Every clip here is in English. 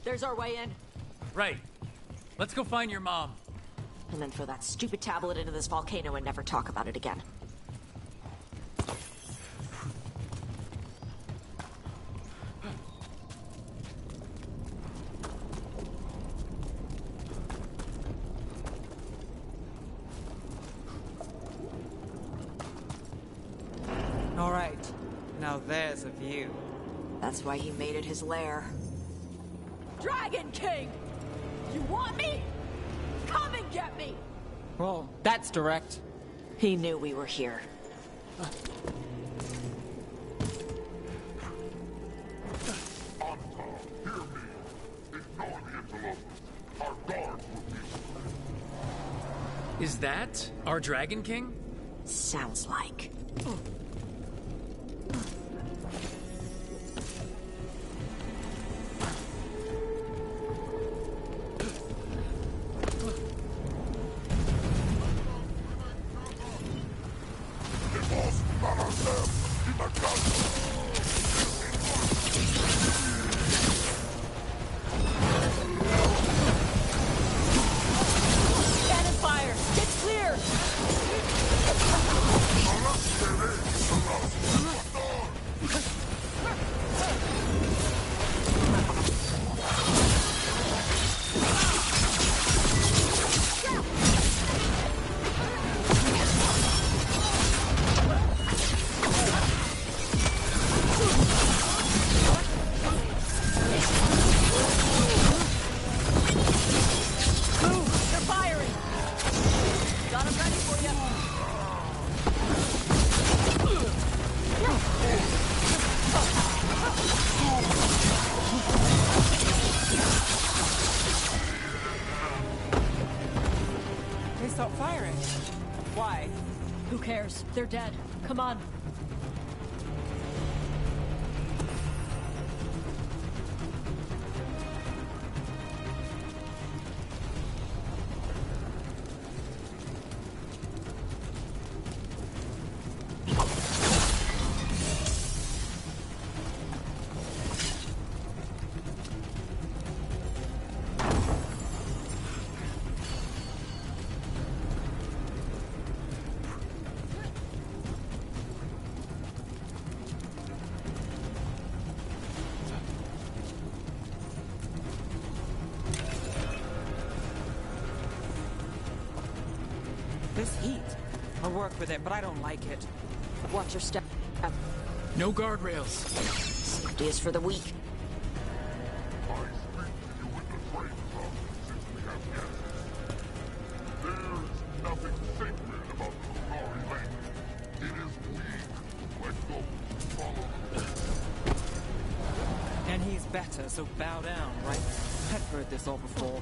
There's our way in. Right. Let's go find your mom. And then throw that stupid tablet into this volcano and never talk about it again. All right. Now there's a view. That's why he made it his lair. Dragon King! You want me? Come and get me! Well, that's direct. He knew we were here. Is that our Dragon King? Sounds like. They're dead. Come on. This heat. I work with it, but I don't like it. Watch your step. No guardrails. Safety is for the weak. And he's better, so bow down, right? I've heard this all before.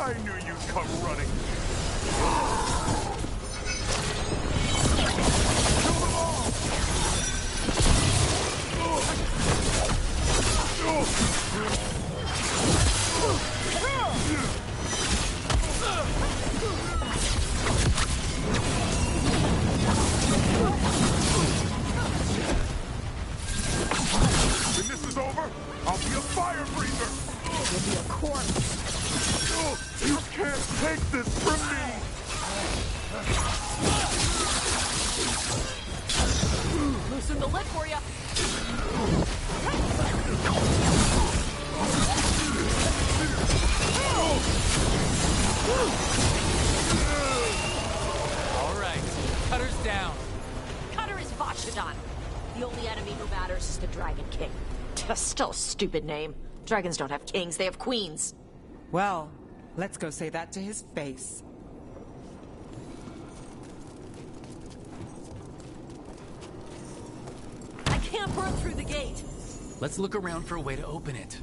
I knew you'd come running. Kill them all! When this is over, I'll be a fire breather! You'll be a corpse. You can't take this from me! Loosen the lid for you. All right, Cutter's down. Cutter is Vashidon. The only enemy who matters is the Dragon King. Still a stupid name. Dragons don't have kings, they have queens. Well, let's go say that to his face. I can't burn through the gate. Let's look around for a way to open it.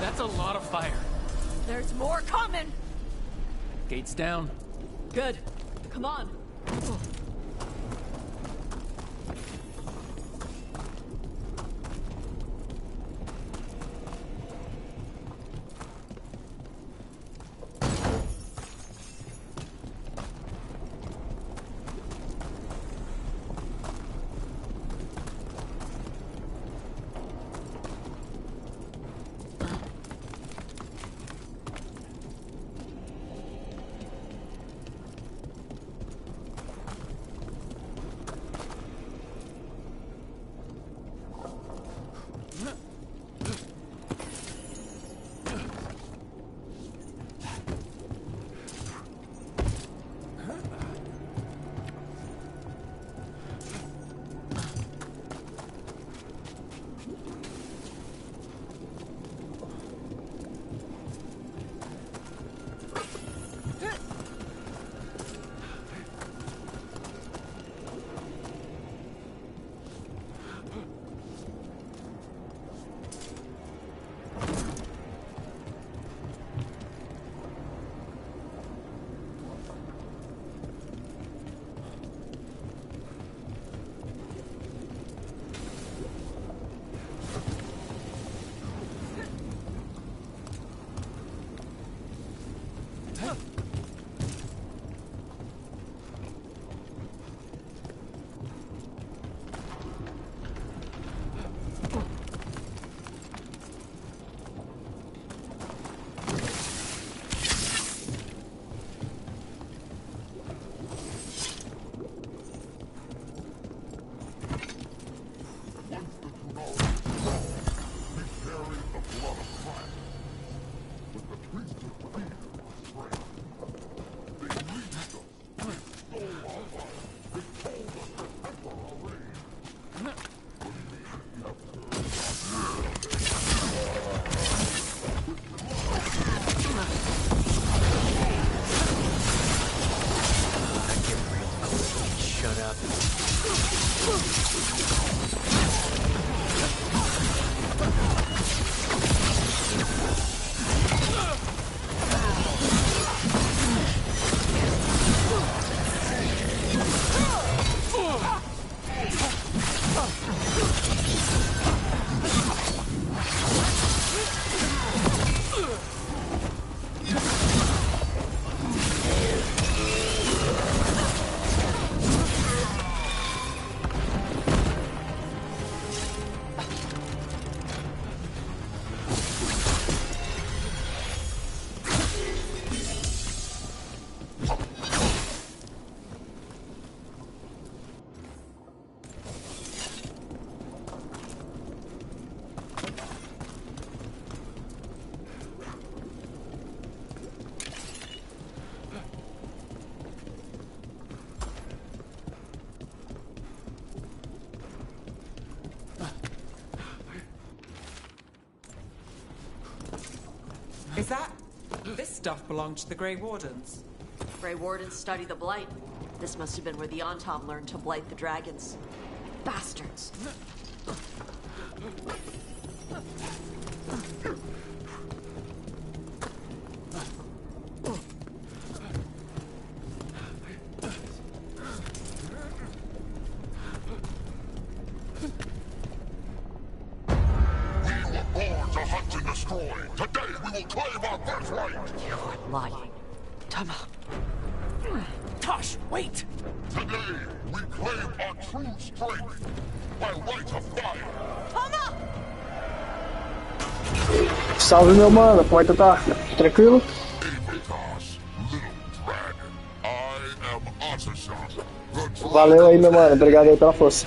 That's a lot of fire. There's more coming. Gate's down. Good. Come on. Is that... This stuff belonged to the Grey Wardens. Grey Wardens study the Blight. This must have been where the Antom learned to blight the dragons. Bastards. Today we will claim our birthright! You're lying. Tama. Tosh, wait! Today we claim our true strength by right of fire! Tama! Salve, meu mano, como é que tu tá? Tranquilo? Apetos, little dragon, I am Ottershot, the dragon. Valeu aí, meu mano. Obrigado aí pela força.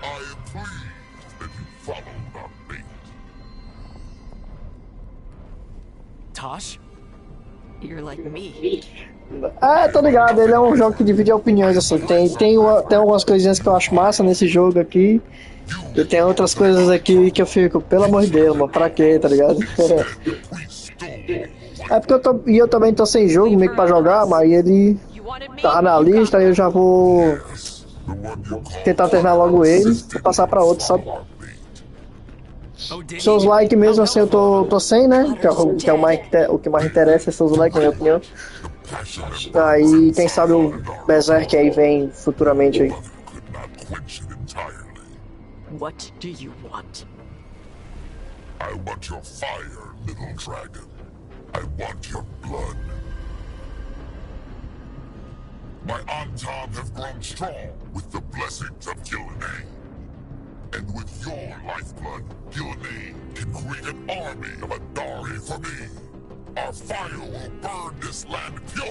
I am pleased that you followed our bait. Tosh? You're like me. É, tô ligado, ele é um jogo que divide opiniões, assim. Tem algumas coisinhas que eu acho massa nesse jogo aqui. E tem outras coisas aqui que eu fico, pelo amor de Deus, mano, pra quê, tá ligado? É porque eu também tô sem jogo meio que pra jogar, mas ele You wanted me? tava na lista e eu já vou tentar terminar logo ele e passar pra outro, sabe? Oh, did Seus he? likes mesmo assim eu tô sem, né? Que é o que mais interessa é seus likes, na minha opinião. Aí, quem sabe o Berserk aí vem futuramente aí. Could not quench it entirely. What do you want? I want your fire, little dragon. I want your blood. My Antom have grown strong with the blessings of Gillenay. And with your lifeblood, Gillenay can create an army of Adari for me. Our fire will burn this land pure.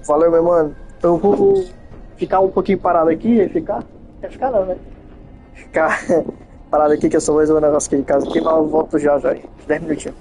Valeu, meu mano. Eu vou ficar um pouquinho parado aqui e ficar. Quer ficar não, né? Ficar parado aqui que eu só vou resolver um negócio aqui de casa aqui, mas eu volto já, 10 minutinhos.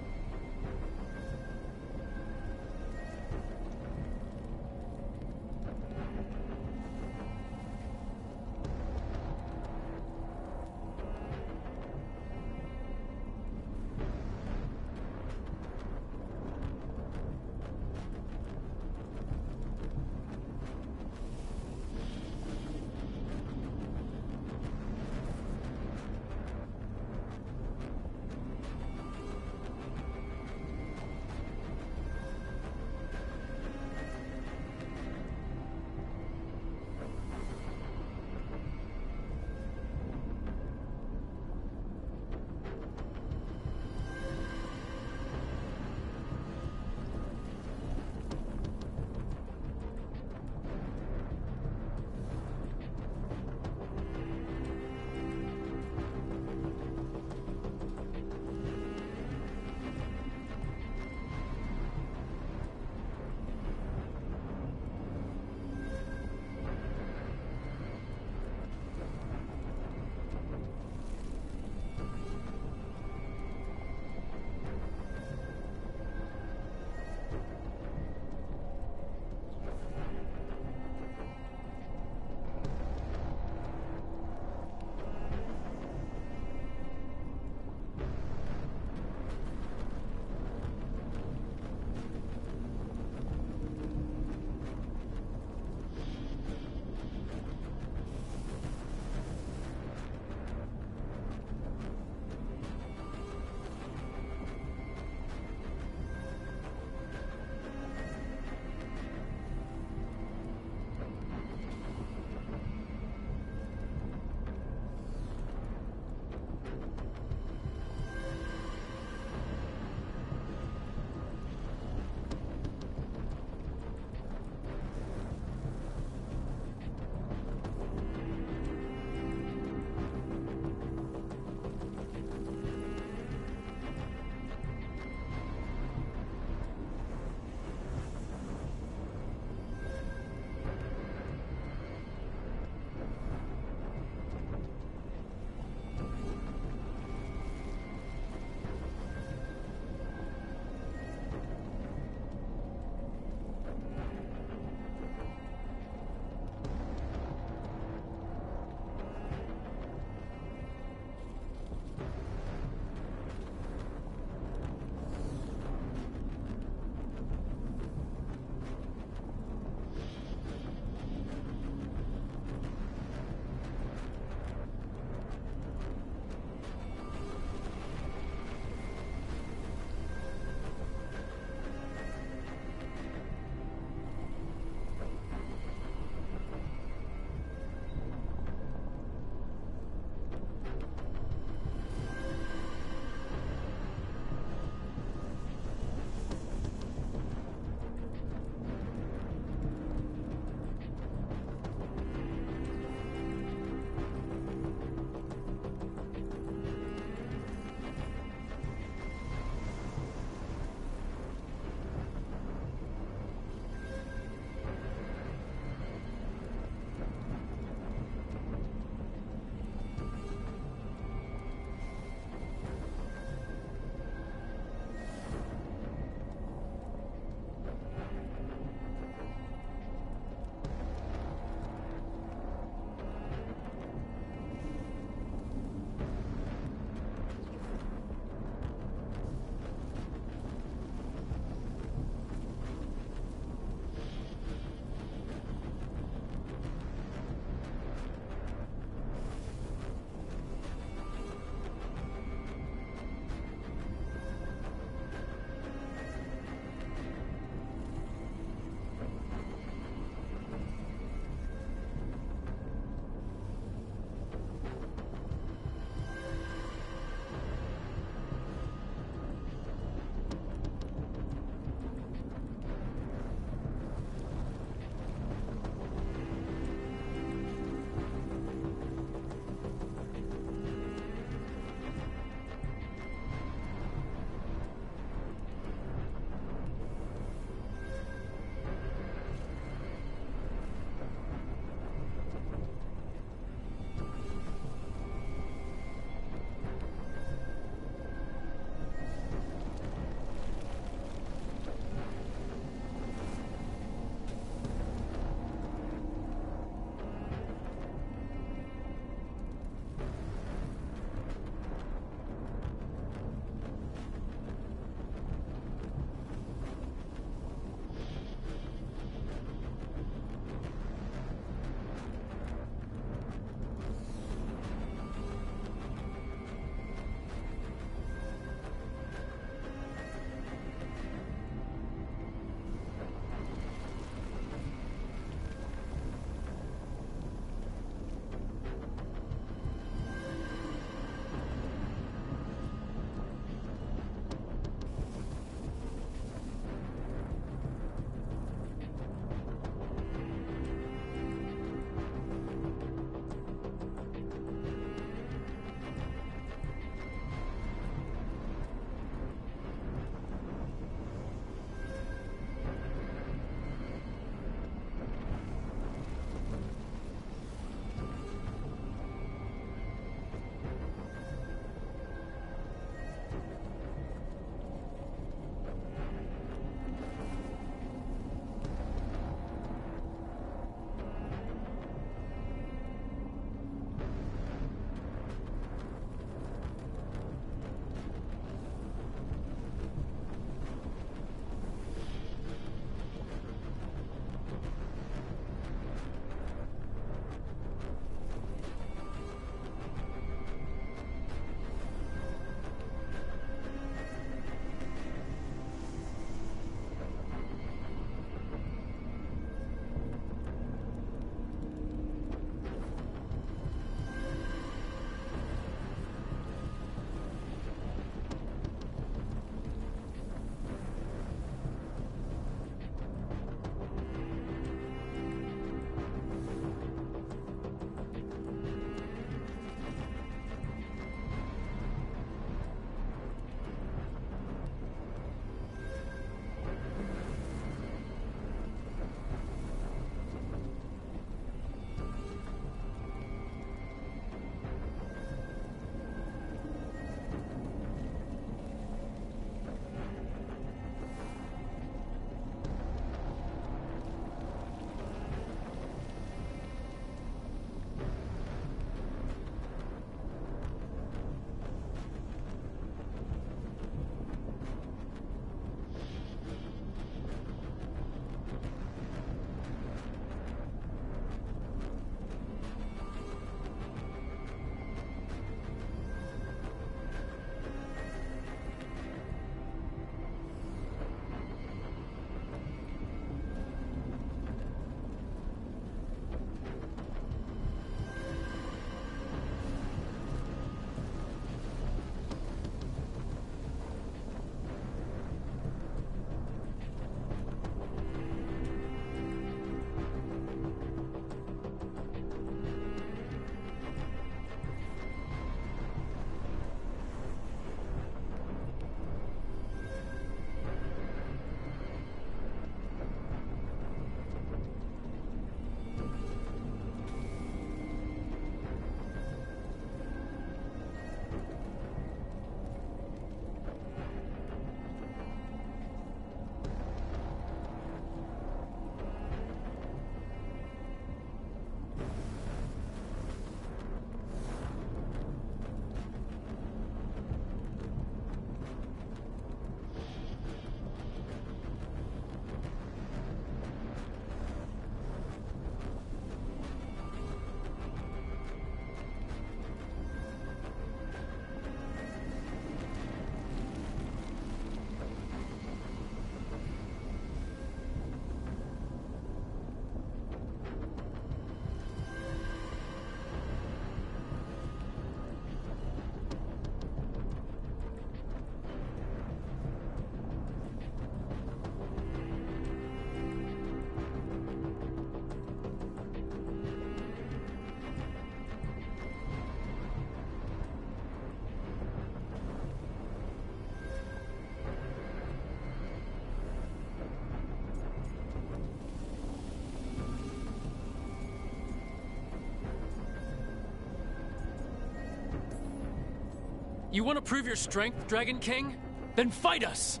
You want to prove your strength, Dragon King? Then fight us!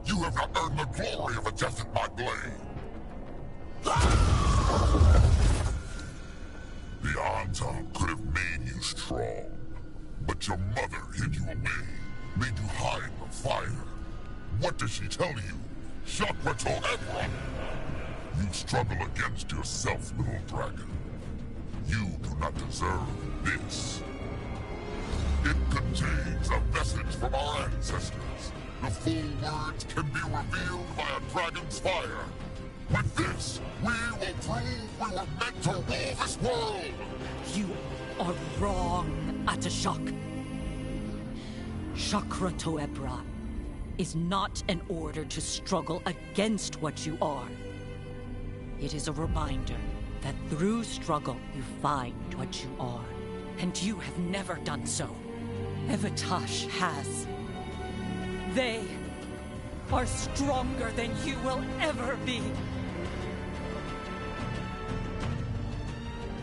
You have not earned the glory of a death at my blade. The Antam could have made you strong, but your mother hid you away, made you hide the fire. What does she tell you? Chakra to Ebron! You struggle against yourself, little dragon. You do not deserve this. It contains a message from our ancestors. The full words can be revealed by a dragon's fire. With this, we will prove we were meant to rule this world! You are wrong, Atashak. Chakra to Ebron is not an order to struggle against what you are. It is a reminder that through struggle you find what you are. And you have never done so. Evatash has. They are stronger than you will ever be.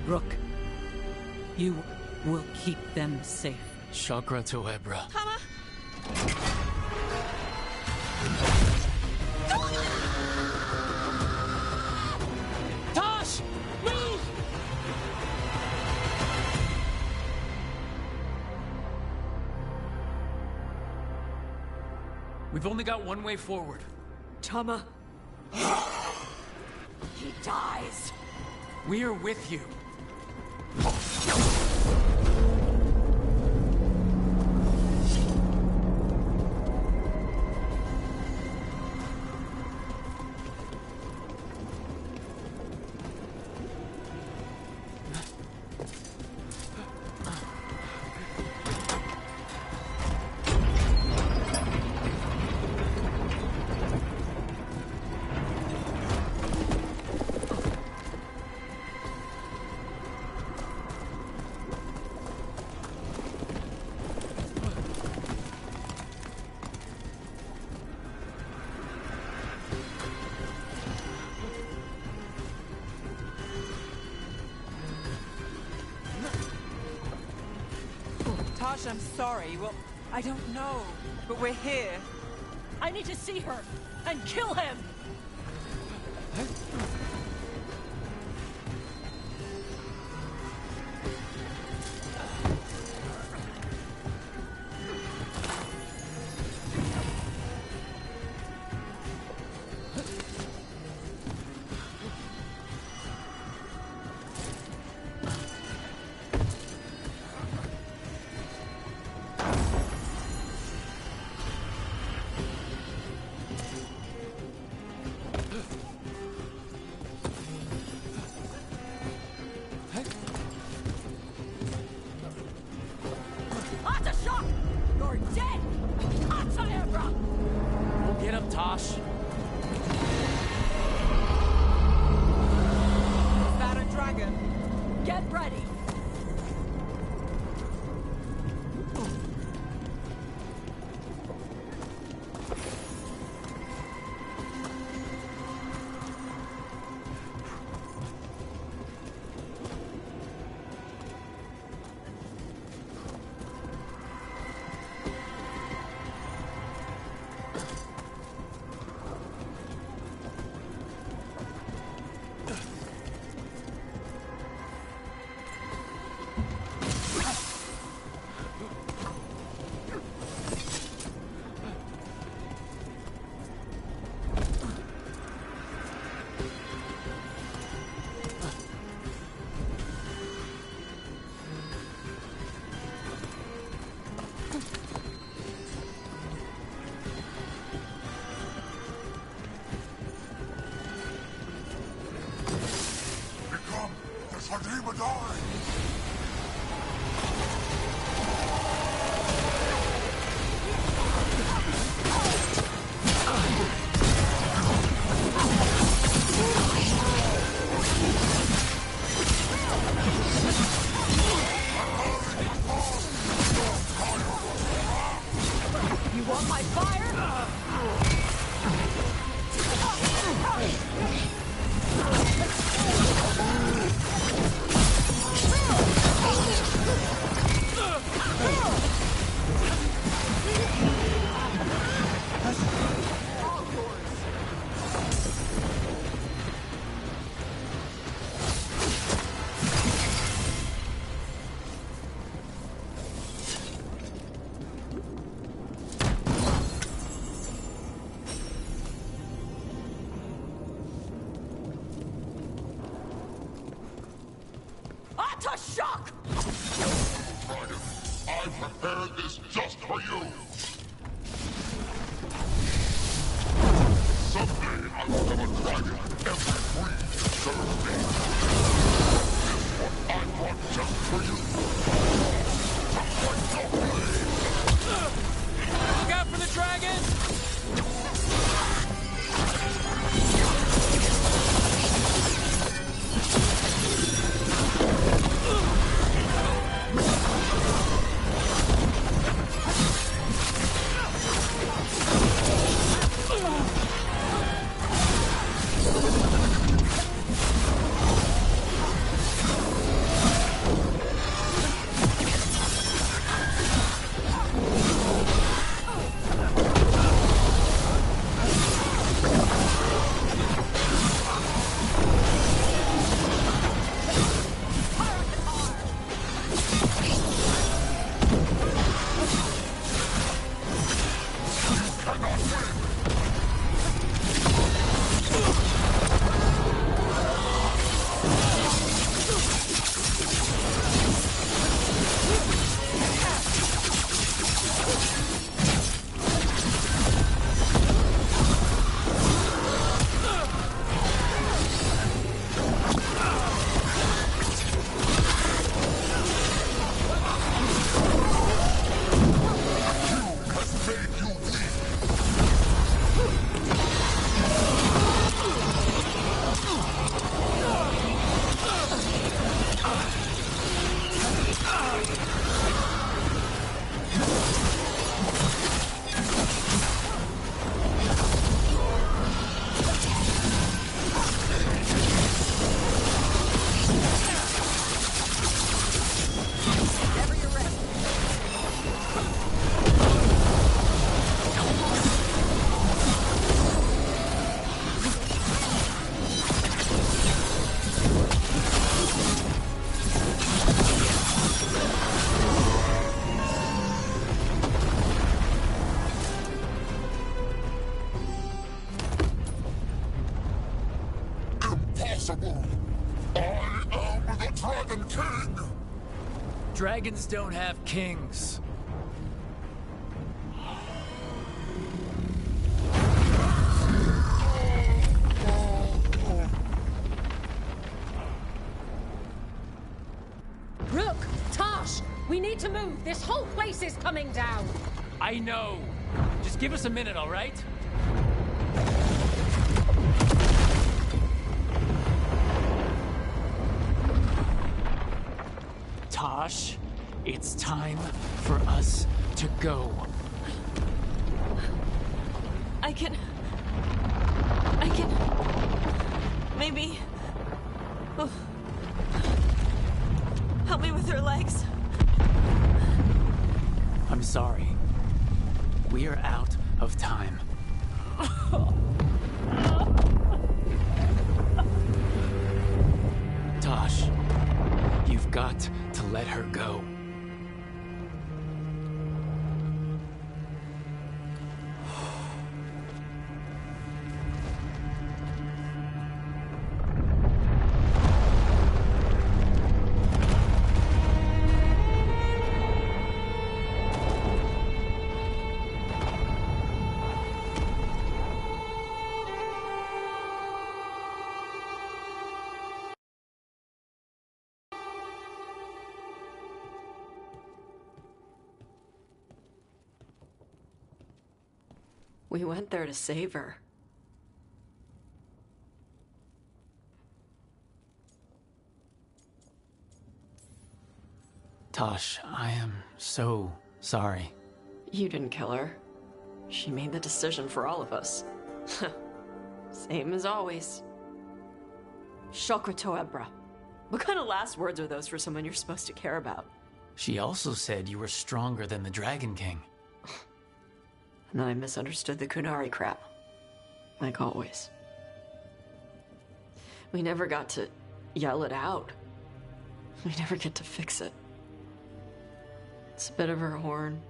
Rook, you will keep them safe. Chakra to Ebra. Tama! Tosh! Move! We've only got one way forward. Tama. He dies. We are with you. Tosh, I'm sorry. Well, I don't know. But we're here. I need to see her and kill him! Atashak! You're dead! Ataebra! We'll get him, Tosh. Is that a dragon? Get ready! Become the Sadimadari! You want my fire? shock! Dragon, I prepared this just for you! Someday I will have a dragon every breed to serve me. This one I brought just for you. Just like your blade. Look out for the dragon! Impossible! I am the Dragon King! Dragons don't have kings. Rook! Tosh! We need to move! This whole place is coming down! I know. Just give us a minute, all right? Tosh, it's time for us to go. I can... Maybe... Oh. Help me with her legs. I'm sorry. We are out of time. Tosh, you've got to let her go. We went there to save her. Tosh, I am so sorry. You didn't kill her. She made the decision for all of us. Same as always. Shokrato Ebra. What kind of last words are those for someone you're supposed to care about? She also said you were stronger than the Dragon King. And then I misunderstood the Kunari crap. Like always. We never got to yell it out. We never get to fix it. It's a bit of her horn.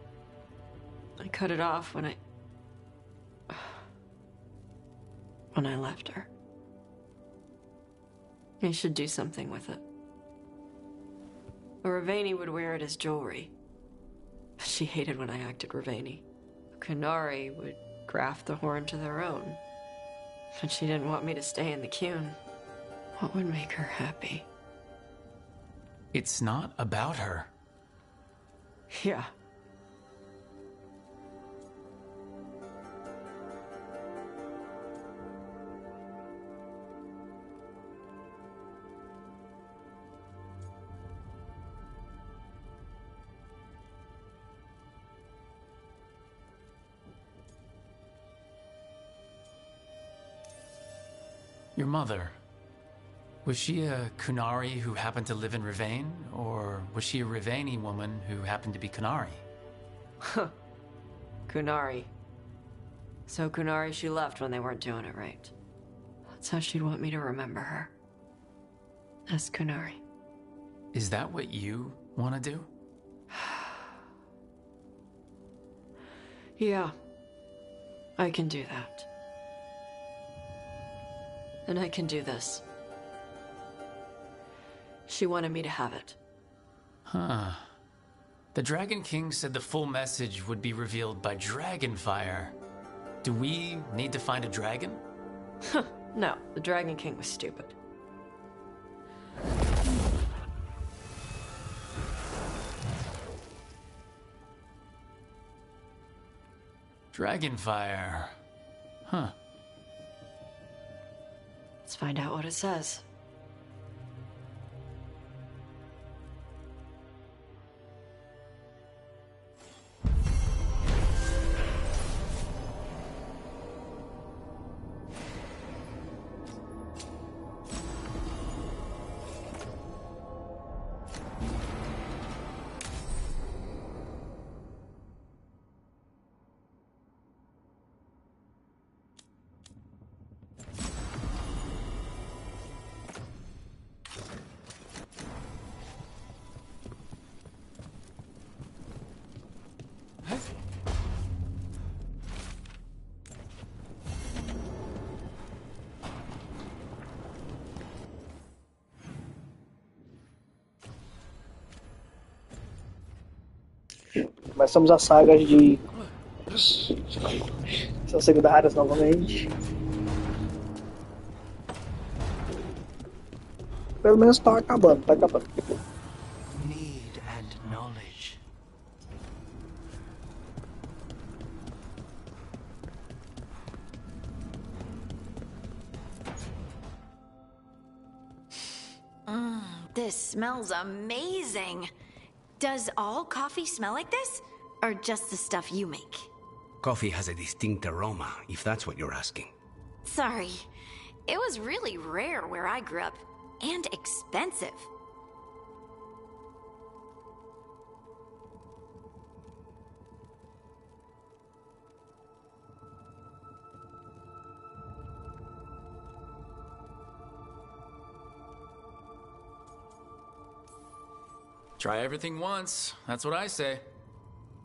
I cut it off when I left her. I should do something with it. Ravani would wear it as jewelry. She hated when I acted Ravani. Kunari would graft the horn to their own. But she didn't want me to stay in the Qun. What would make her happy? It's not about her. Yeah. Your mother, was she a Kunari who happened to live in Rivain, or was she a Rivani woman who happened to be Kunari? Huh. Kunari. So Kunari she left when they weren't doing it right. That's how she'd want me to remember her. As Kunari. Is that what you want to do? Yeah. I can do that. And I can do this. She wanted me to have it. Huh. The Dragon King said the full message would be revealed by Dragonfire. Do we need to find a dragon? No, the Dragon King was stupid. Dragonfire. Huh. Let's find out what it says. Começamos as sagas de... São secundárias novamente. Pelo menos tá acabando, tá acabando. Need and knowledge. This smells amazing. Does all coffee smell like this? Or just the stuff you make? Coffee has a distinct aroma, if that's what you're asking. Sorry. It was really rare where I grew up. And expensive. Try everything once. That's what I say.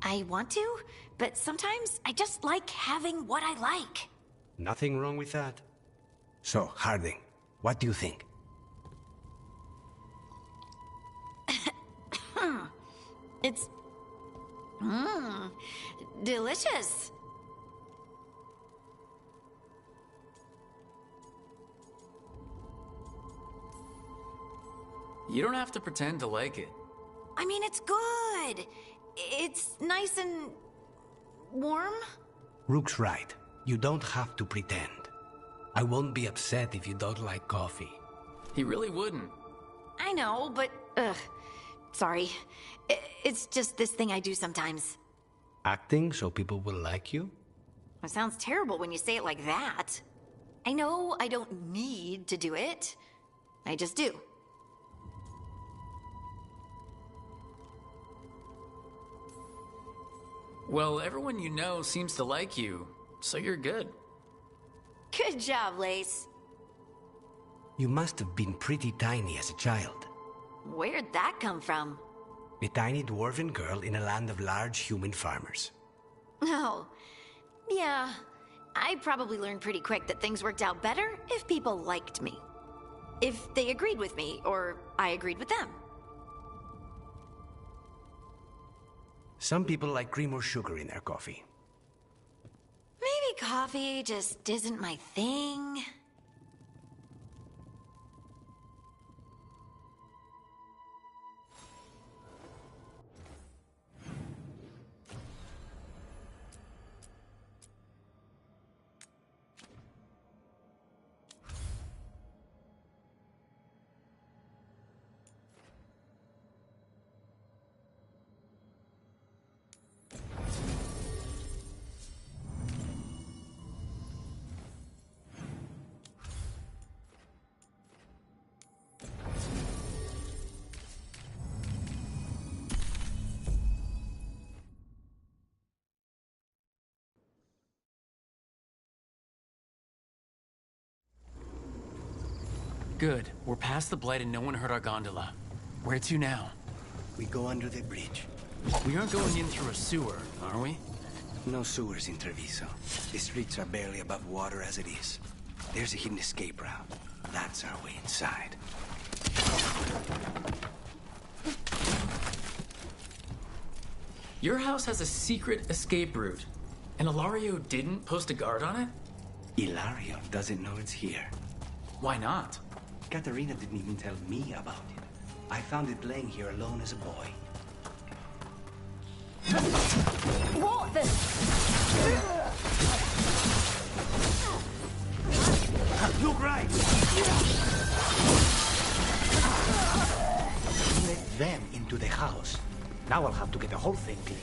I want to, but sometimes I just like having what I like. Nothing wrong with that. So, Harding, what do you think? It's... delicious. You don't have to pretend to like it. I mean, it's good. It's nice and... warm? Rook's right. You don't have to pretend. I won't be upset if you don't like coffee. He really wouldn't. I know, but... sorry. It's just this thing I do sometimes. Acting so people will like you? It sounds terrible when you say it like that. I know I don't need to do it. I just do. Well, everyone you know seems to like you, so you're good. Good job, Lace. You must have been pretty tiny as a child. Where'd that come from? A tiny dwarven girl in a land of large human farmers. Oh, yeah. I probably learned pretty quick that things worked out better if people liked me. If they agreed with me, or I agreed with them. Some people like cream or sugar in their coffee. Maybe coffee just isn't my thing. Good. We're past the blight and no one hurt our gondola. Where to now? We go under the bridge. We aren't going in through a sewer, are we? No sewers in Treviso. The streets are barely above water as it is. There's a hidden escape route. That's our way inside. Your house has a secret escape route, and Ilario didn't post a guard on it? Ilario doesn't know it's here. Why not? Katerina didn't even tell me about it. I found it laying here alone as a boy. What the? Look right! Let them into the house. Now I'll have to get the whole thing cleaned.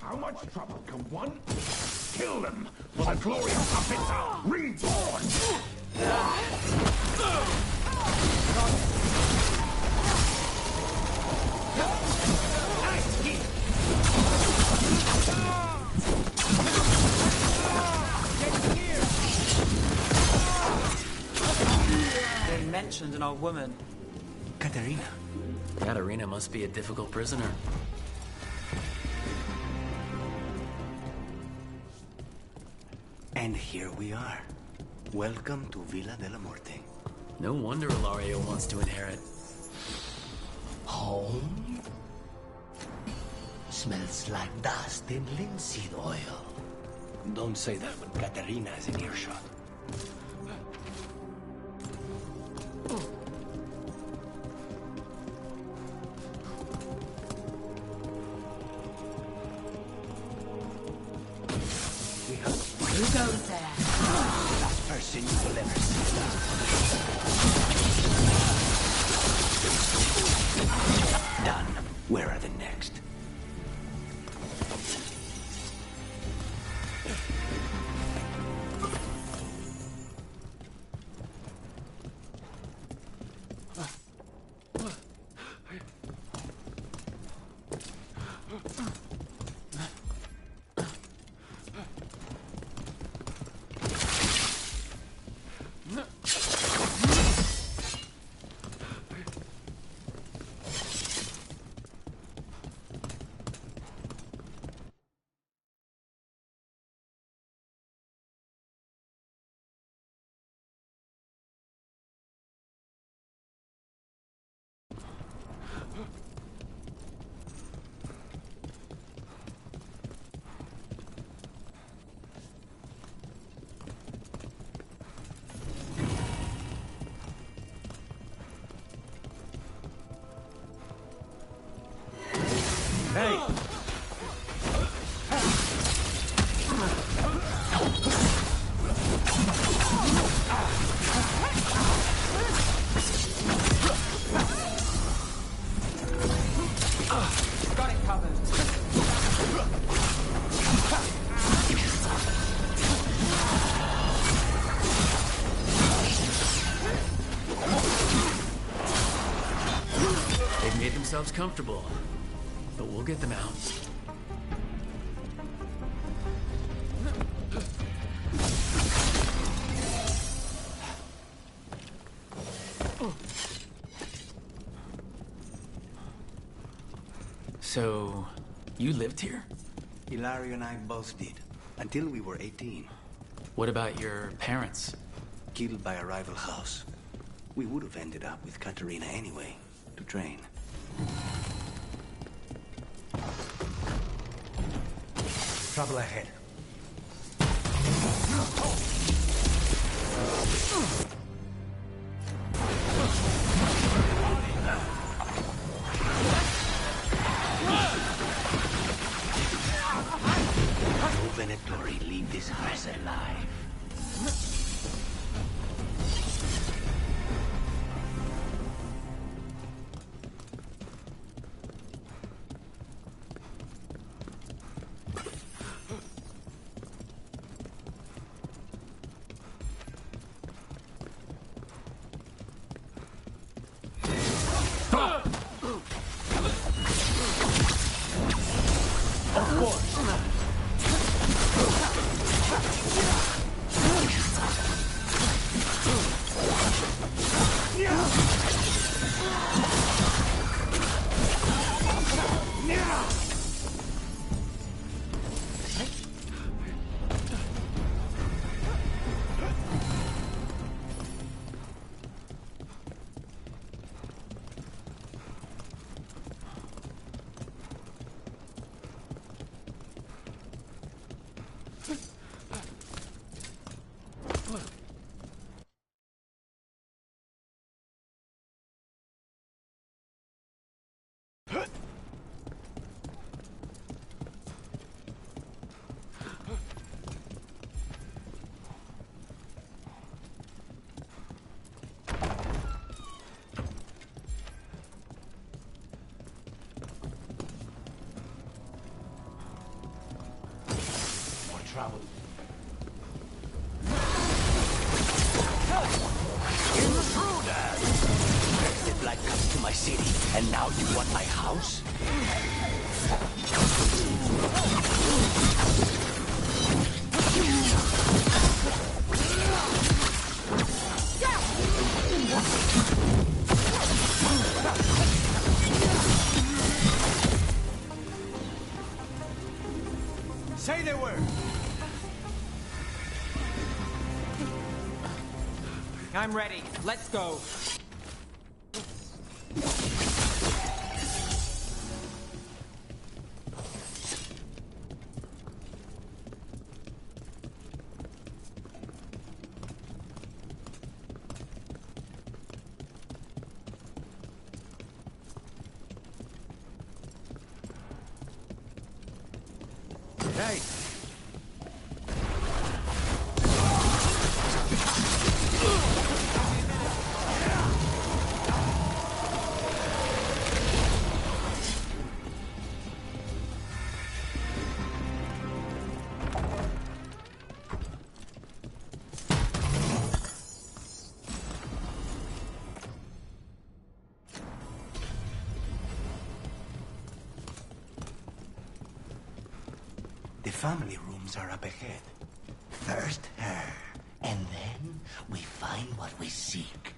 How much trouble can one? Kill them for the glory of Capita reborn! They're mentioned in our woman. Katerina. Katerina must be a difficult prisoner. And here we are. Welcome to Villa de la Muerte. No wonder Ilario wants to inherit. Home? Smells like dust and linseed oil. Don't say that when Katerina is in earshot. Who goes there? Last person you will ever see. Done. Where are the next? Sounds comfortable, but we'll get them out. So, you lived here? Hilario and I both did, until we were 18. What about your parents? Killed by a rival house. We would have ended up with Katerina anyway, to train. Trouble ahead. No Venatori leave this house alive. Trouble. The blood comes to my city, and now you want my house? Say the word. I'm ready. Let's go. Hey. The family rooms are up ahead. First her, and then we find what we seek.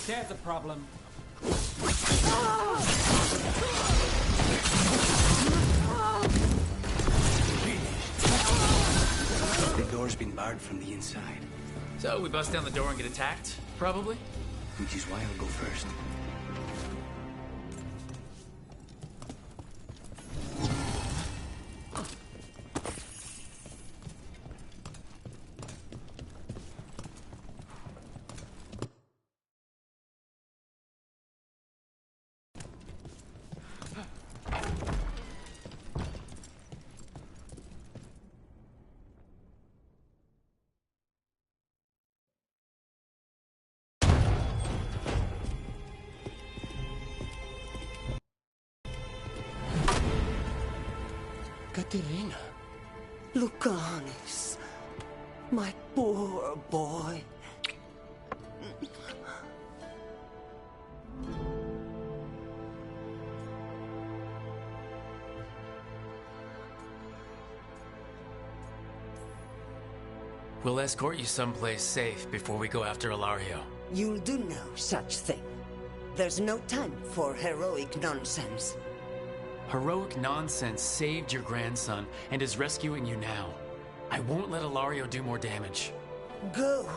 There's a problem. The door's been barred from the inside, So we bust down the door and get attacked, probably? which is why I'll go first. Caterina. Lucanis. My poor boy. We'll escort you someplace safe before we go after Ilario. You'll do no such thing. There's no time for heroic nonsense. Heroic nonsense saved your grandson and is rescuing you now. I won't let Ilario do more damage. Go.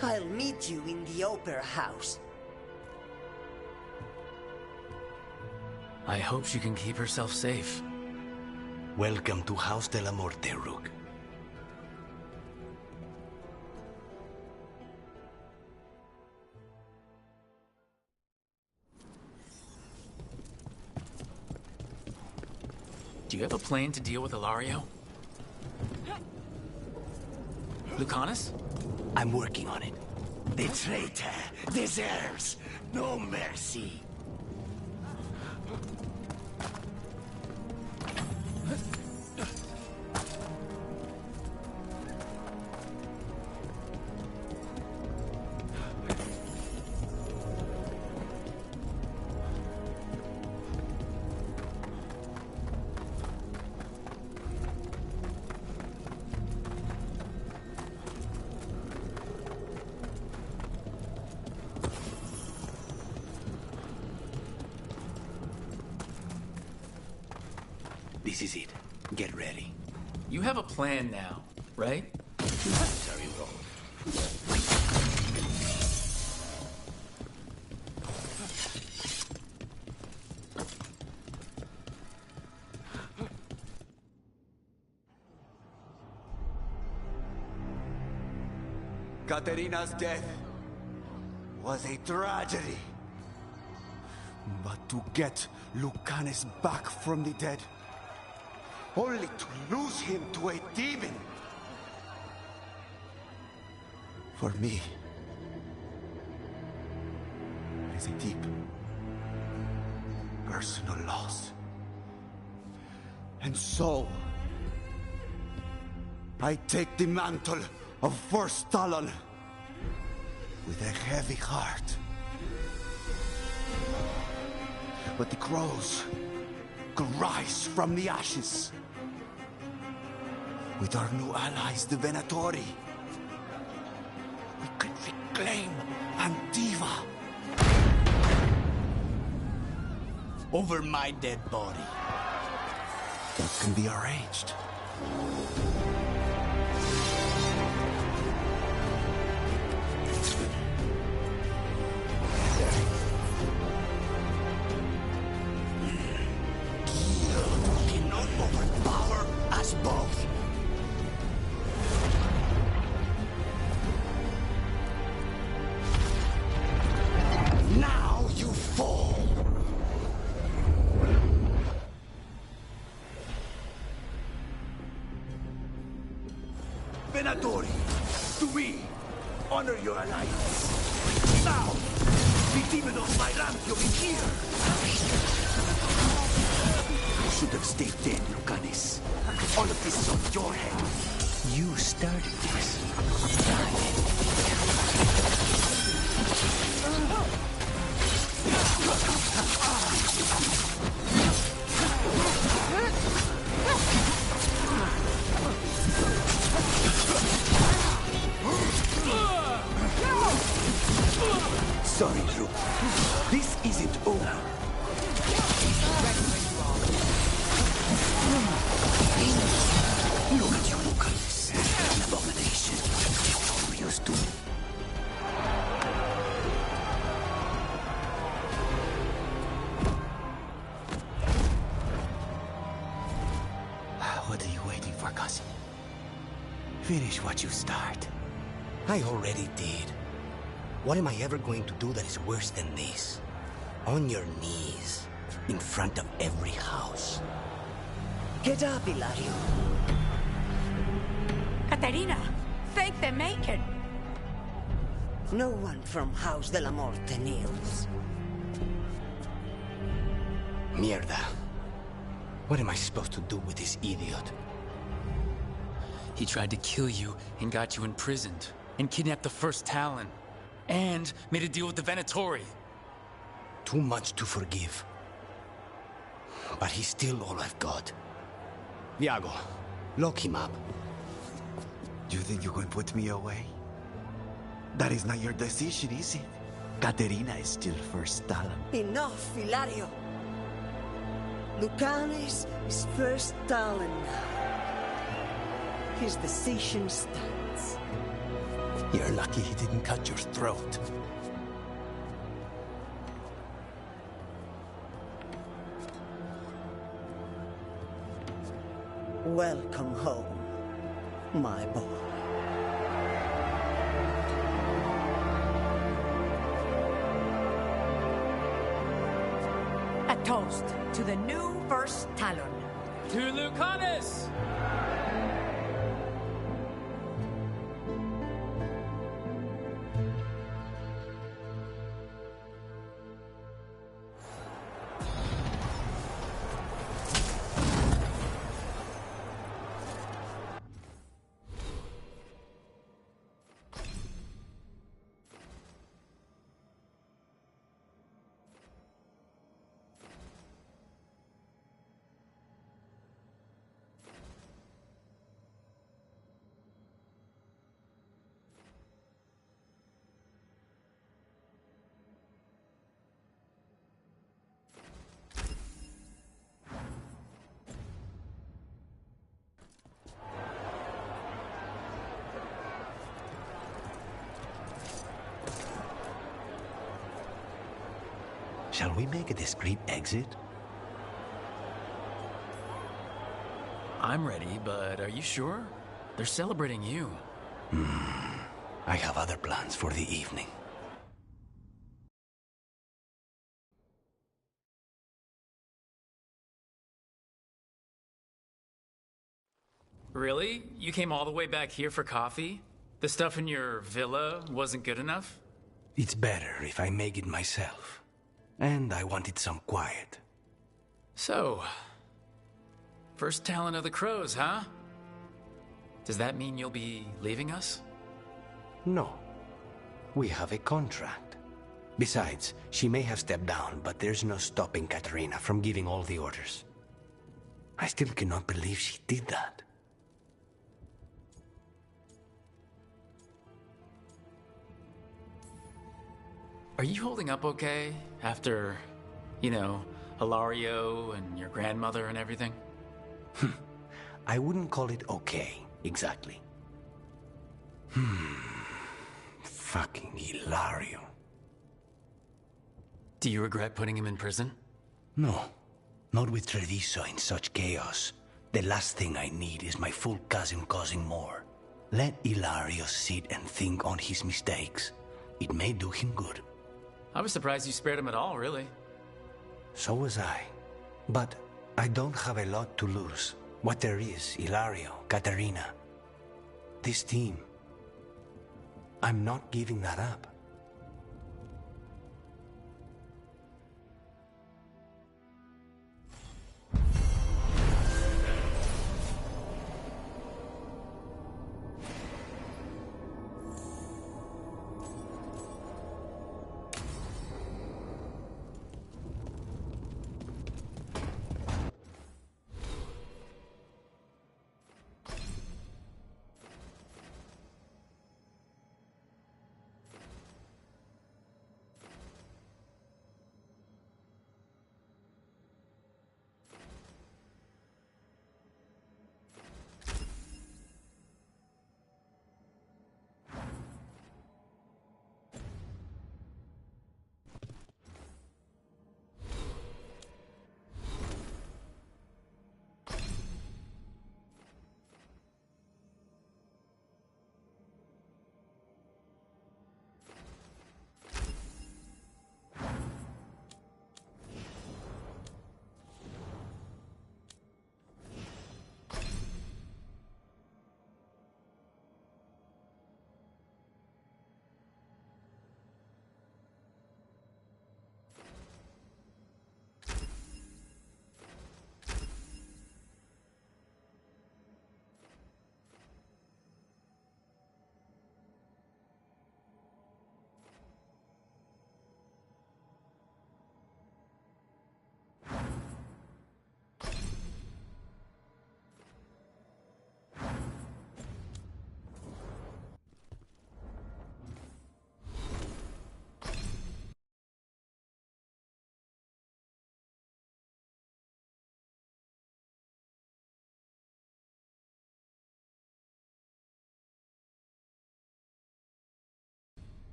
I'll meet you in the opera house. I hope she can keep herself safe. Welcome to House de la Morte, Rook. Do you have a plan to deal with Ilario? Lucanus? I'm working on it. The traitor deserves no mercy. This is it. Get ready. You have a plan now, right? Sorry, roll. Caterina's death was a tragedy. But to get Lucanus back from the dead, only to lose him to a demon. For me, it is a deep, personal loss. And so, I take the mantle of First Talon with a heavy heart. But the crows could rise from the ashes. With our new allies, the Venatori, we could reclaim Antiva. Over my dead body. That can be arranged. Cannot overpower us both. Now you fall. Venatori, to me, honor your alliance. Now, the demon of Mairantio is here. You should have stayed dead, Lucanis. All of this is on your head. You started this. Sorry, Drew. This isn't over. Look at you, Lucas. An abomination. You used to. What are you waiting for, cousin? Finish what you start. I already did. What am I ever going to do that is worse than this? On your knees, in front of every house. Get up, Ilario. Caterina, thank the Maker. No one from House de la Morte kneels. Mierda. What am I supposed to do with this idiot? He tried to kill you and got you imprisoned, and kidnapped the first Talon, and made a deal with the Venatori. Too much to forgive. But he's still all I've got. Viago, lock him up. You think you can put me away? That is not your decision, is it? Caterina is still first Talon. Enough, Hilario. Lucanes is first Talon now. His decision stands. You're lucky he didn't cut your throat. Welcome home, my boy. A toast to the new first Talon. To Lucanus! Shall we make a discreet exit? I'm ready, but are you sure? They're celebrating you. I have other plans for the evening. Really? You came all the way back here for coffee? The stuff in your villa wasn't good enough? It's better if I make it myself. And I wanted some quiet. So, first Talon of the Crows, huh? Does that mean you'll be leaving us? No. We have a contract. Besides, she may have stepped down, but there's no stopping Caterina from giving all the orders. I still cannot believe she did that. Are you holding up okay after, you know, Hilario and your grandmother and everything? I wouldn't call it okay, exactly. Fucking Hilario. Do you regret putting him in prison? No, not with Treviso in such chaos. The last thing I need is my full cousin causing more. Let Hilario sit and think on his mistakes. It may do him good. I was surprised you spared him at all, really. So was I. But I don't have a lot to lose. What there is, Hilario, Caterina. This team. I'm not giving that up.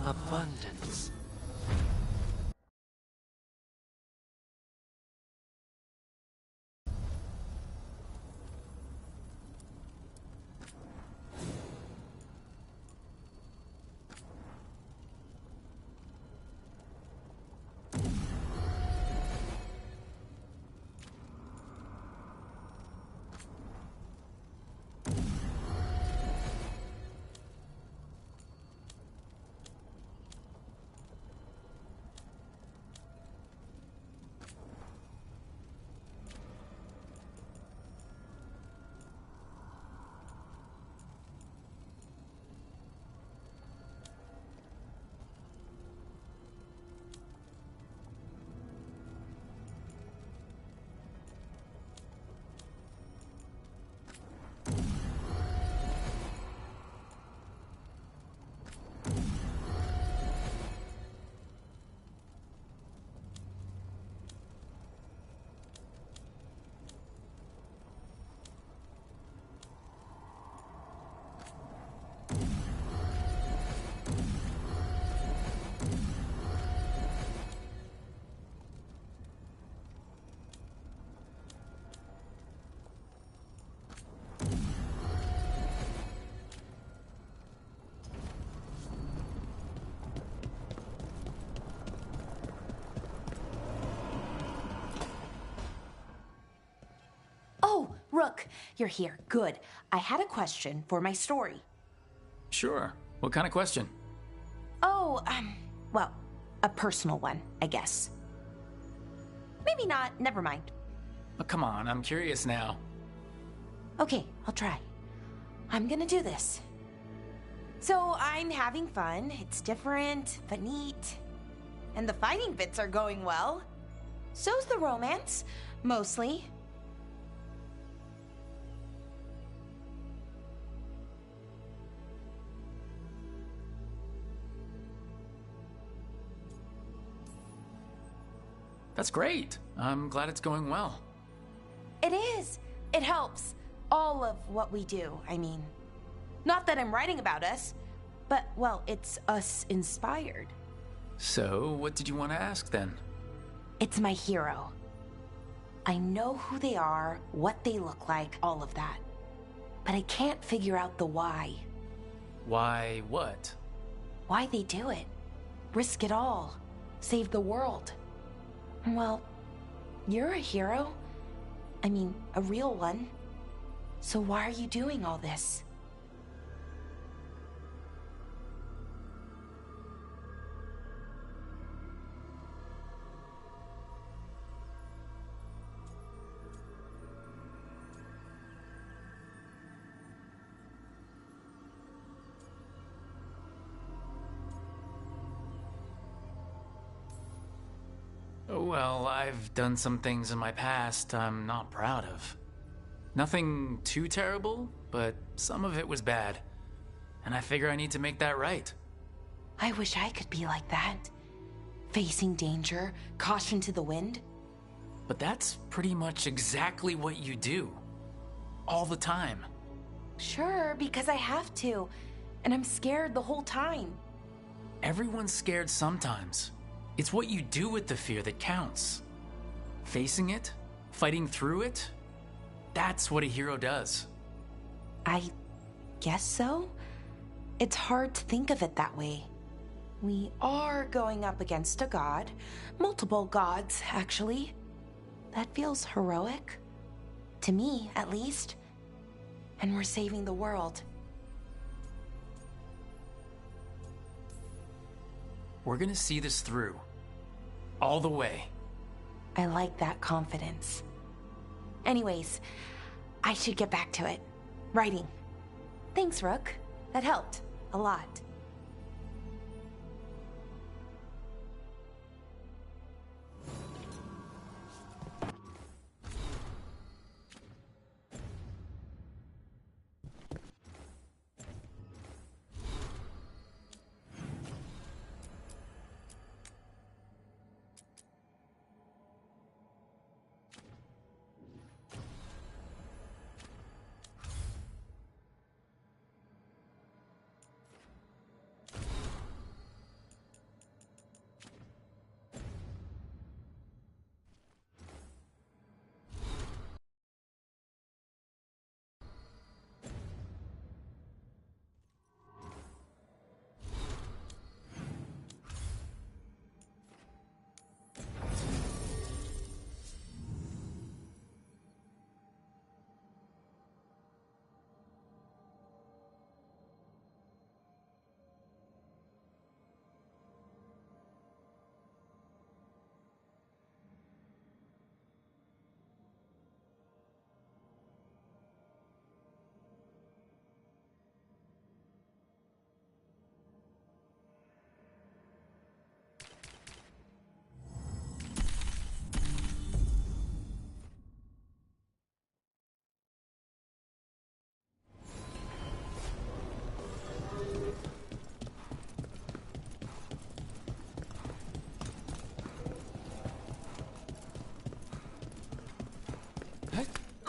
abundance. Oh, Rook, you're here. Good. I had a question for my story. Sure. What kind of question? Oh, well, a personal one, I guess. Maybe not. Never mind. Oh, come on, I'm curious now. Okay, I'll try. I'm gonna do this. So, I'm having fun. It's different, but neat. And the fighting bits are going well. So's the romance, mostly. That's great. I'm glad it's going well. It is. It helps. All of what we do, I mean. Not that I'm writing about us, but, well, it's us inspired. So, what did you want to ask then? It's my hero. I know who they are, what they look like, all of that. But I can't figure out the why. Why what? Why they do it. Risk it all. Save the world. Well, you're a hero. I mean, a real one. So why are you doing all this? Well, I've done some things in my past I'm not proud of. Nothing too terrible, but some of it was bad. And I figure I need to make that right. I wish I could be like that. Facing danger, caution to the wind. But that's pretty much exactly what you do. All the time. Sure, because I have to. And I'm scared the whole time. Everyone's scared sometimes. It's what you do with the fear that counts. Facing it, fighting through it, that's what a hero does. I guess so. It's hard to think of it that way. We are going up against a god. Multiple gods, actually. That feels heroic. To me, at least. And we're saving the world. We're gonna see this through. All the way. I like that confidence. Anyways, I should get back to it. Writing. Thanks, Rook. That helped. A lot.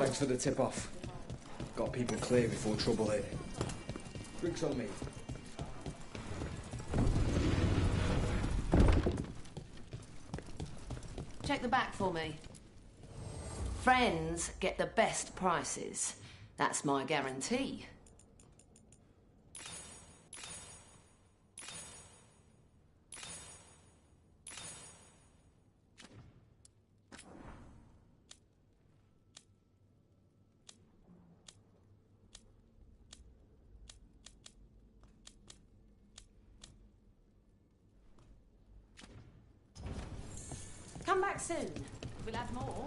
Thanks for the tip-off. Got people clear before trouble hit. Drinks on me. Check the back for me. Friends get the best prices. That's my guarantee. Come back soon. We'll have more.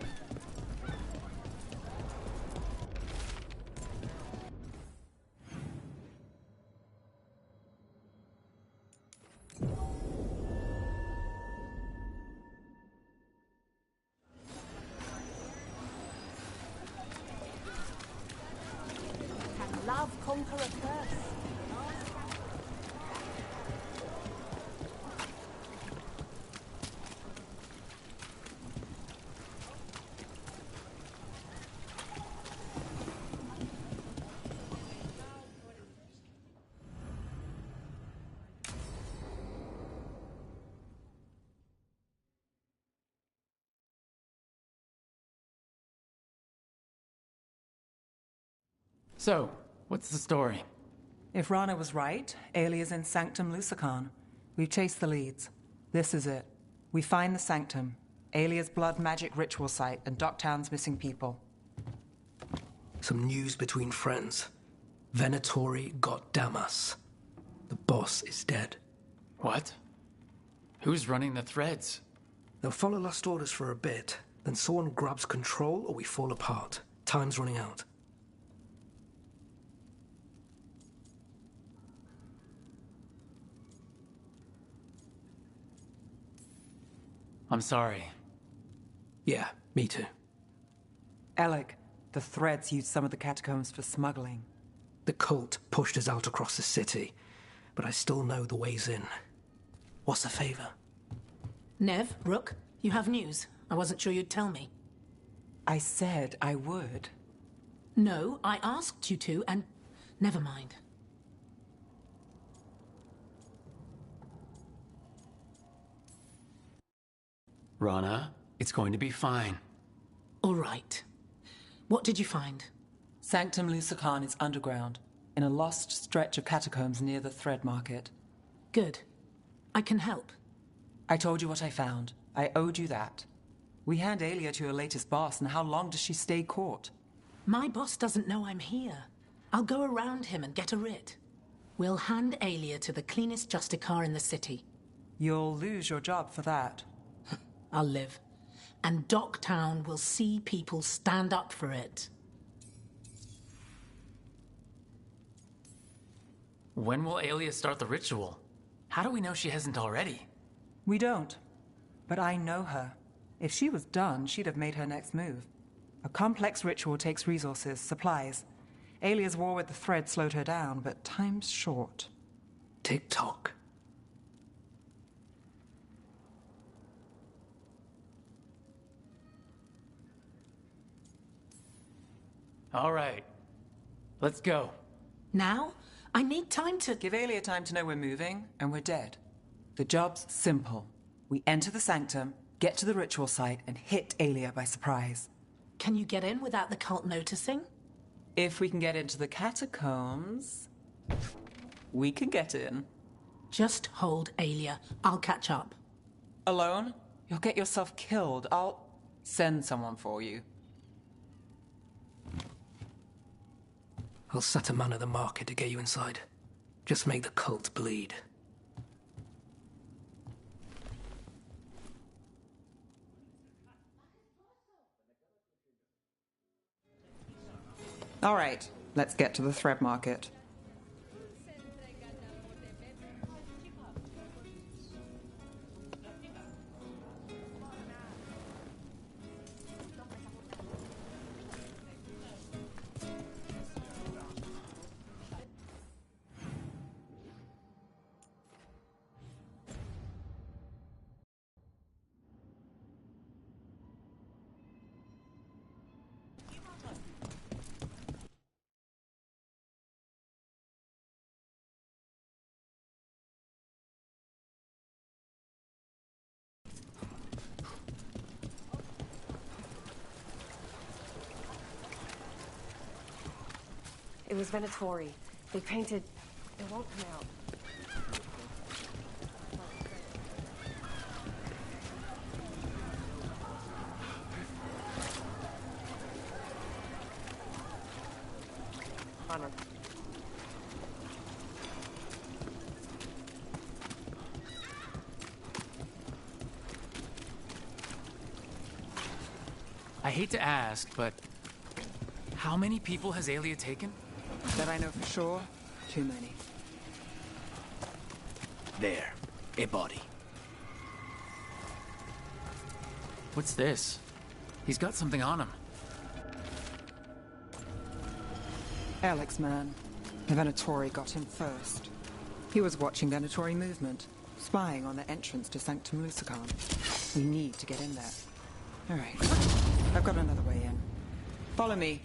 Can love conquer a curse? So, what's the story? If Rana was right, Alia's in Sanctum Lucican. We've chased the leads. This is it. We find the Sanctum, Alia's blood magic ritual site, and Docktown's missing people. Some news between friends. Venatori got Damas. The boss is dead. What? Who's running the threads? They'll follow last orders for a bit, then someone grabs control or we fall apart. Time's running out. I'm sorry. Yeah, me too. Alec, the threads used some of the catacombs for smuggling. The cult pushed us out across the city, but I still know the ways in. What's the favor? Nev, Rook, you have news. I wasn't sure you'd tell me. I said I would. No, I asked you to, and never mind. Rana, it's going to be fine. All right. What did you find? Sanctum Lucican is underground, in a lost stretch of catacombs near the Thread Market. Good. I can help. I told you what I found. I owed you that. We hand Alia to your latest boss, and how long does she stay caught? My boss doesn't know I'm here. I'll go around him and get a writ. We'll hand Alia to the cleanest Justicar in the city. You'll lose your job for that. I'll live. And Docktown will see people stand up for it. When will Alia start the ritual? How do we know she hasn't already? We don't. But I know her. If she was done, she'd have made her next move. A complex ritual takes resources, supplies. Alia's war with the Thread slowed her down, but time's short. Tick-tock. All right. Let's go. Now? I need time to... Give Alia time to know we're moving, and we're dead. The job's simple. We enter the Sanctum, get to the ritual site, and hit Alia by surprise. Can you get in without the cult noticing? If we can get into the catacombs, we can get in. Just hold Alia. I'll catch up. Alone? You'll get yourself killed. I'll send someone for you. I'll set a man at the market to get you inside. Just make the cult bleed. All right, let's get to the Thread Market. It was Venatori. They painted... It won't come out. Honor. I hate to ask, but how many people has Aelia taken? That I know for sure, too many. There, a body. What's this? He's got something on him. Alex, man. Venatori got him first. He was watching Venatori movement, spying on the entrance to Sanctum Lusican. We need to get in there. All right. I've got another way in. Follow me.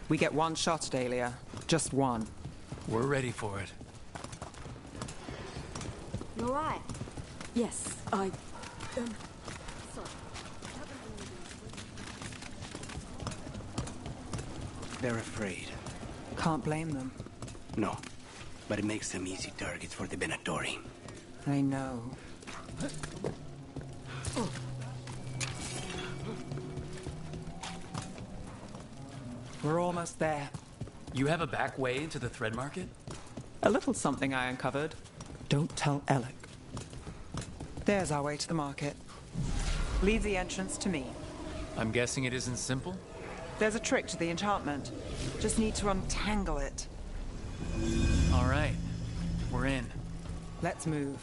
We get one shot at Aelia. Just one. We're ready for it. You alright? Yes, I... Sorry. They're afraid. Can't blame them. No, but it makes them easy targets for the Venatori. I know. We're almost there. You have a back way into the thread market? A little something I uncovered. Don't tell Alec. There's our way to the market. Leave the entrance to me. I'm guessing it isn't simple? There's a trick to the enchantment. Just need to untangle it. All right. We're in. Let's move.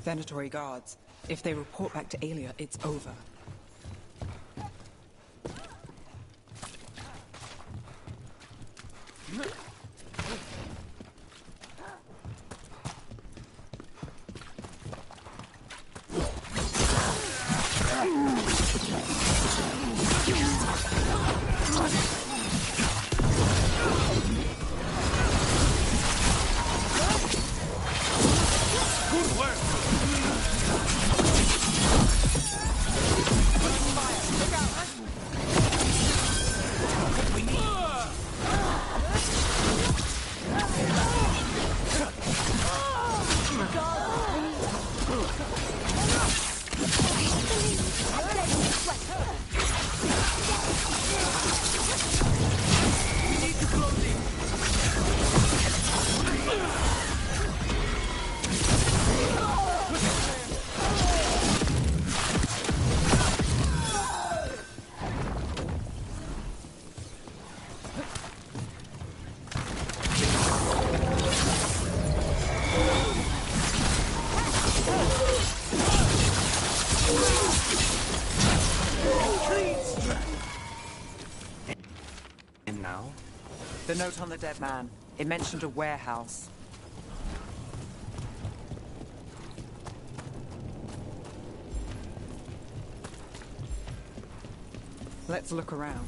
Venatori guards. If they report back to Aelia, it's over. The note on the dead man. It mentioned a warehouse. Let's look around.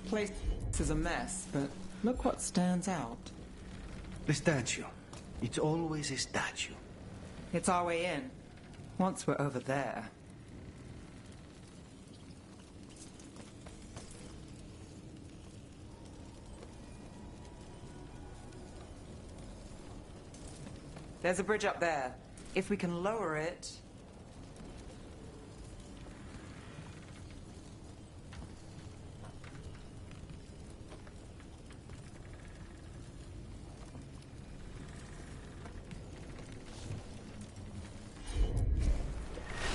Place is a mess, but look what stands out. The statue. It's always a statue. It's our way in. Once we're over there. There's a bridge up there. If we can lower it...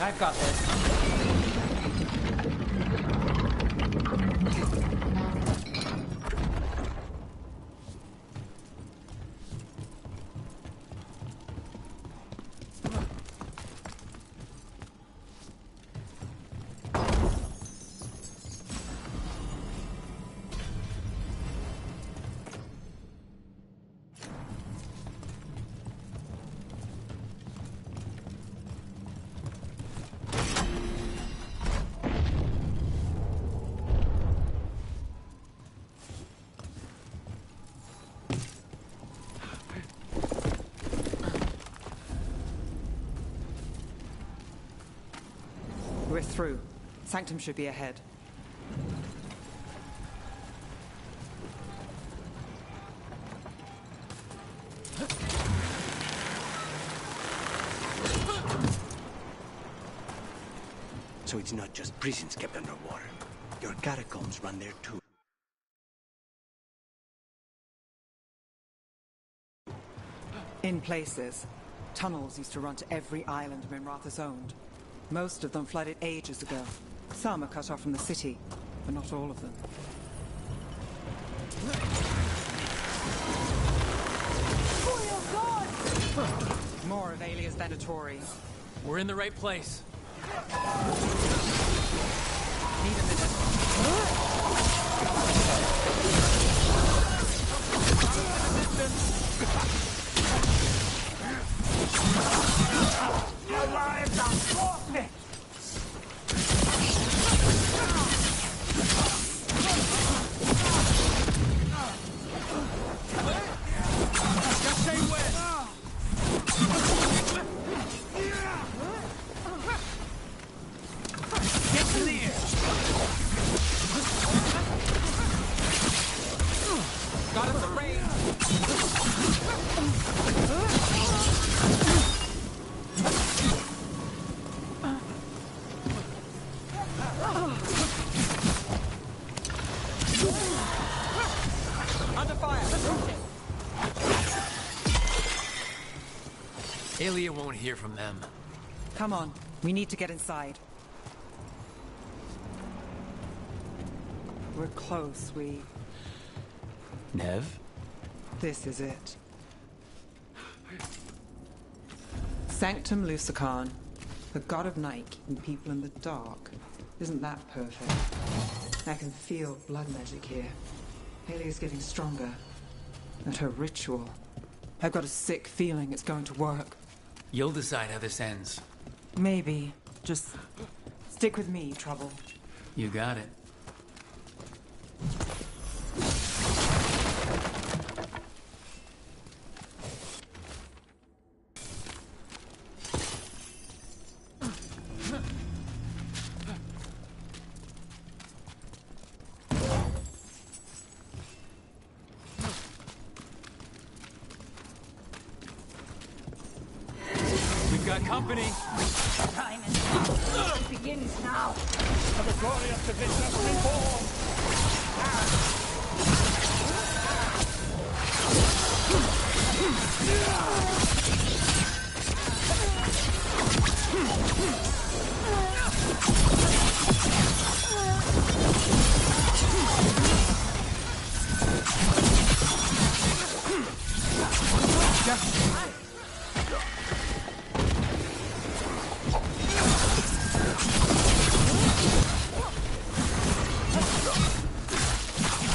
I've got this. We're through. Sanctum should be ahead. So it's not just prisons kept underwater. Your catacombs run there too. In places, tunnels used to run to every island Minrathous owned. Most of them flooded ages ago. Some are cut off from the city, but not all of them. More of Alia's Venatori. We're in the right place. Need a minute. Your lives are forfeit! Just stay wet! Get clear! Got us a raid! Under fire! Aelia won't hear from them. Come on, we need to get inside. We're close, Nev? This is it. Sanctum Lucican, the god of night keeping people in the dark. Isn't that perfect? I can feel blood magic here. Alia's getting stronger. And her ritual. I've got a sick feeling it's going to work. You'll decide how this ends. Maybe. Just stick with me, Trouble. You got it. We've got company. Time is up. It begins now. For the glorious division of reborn.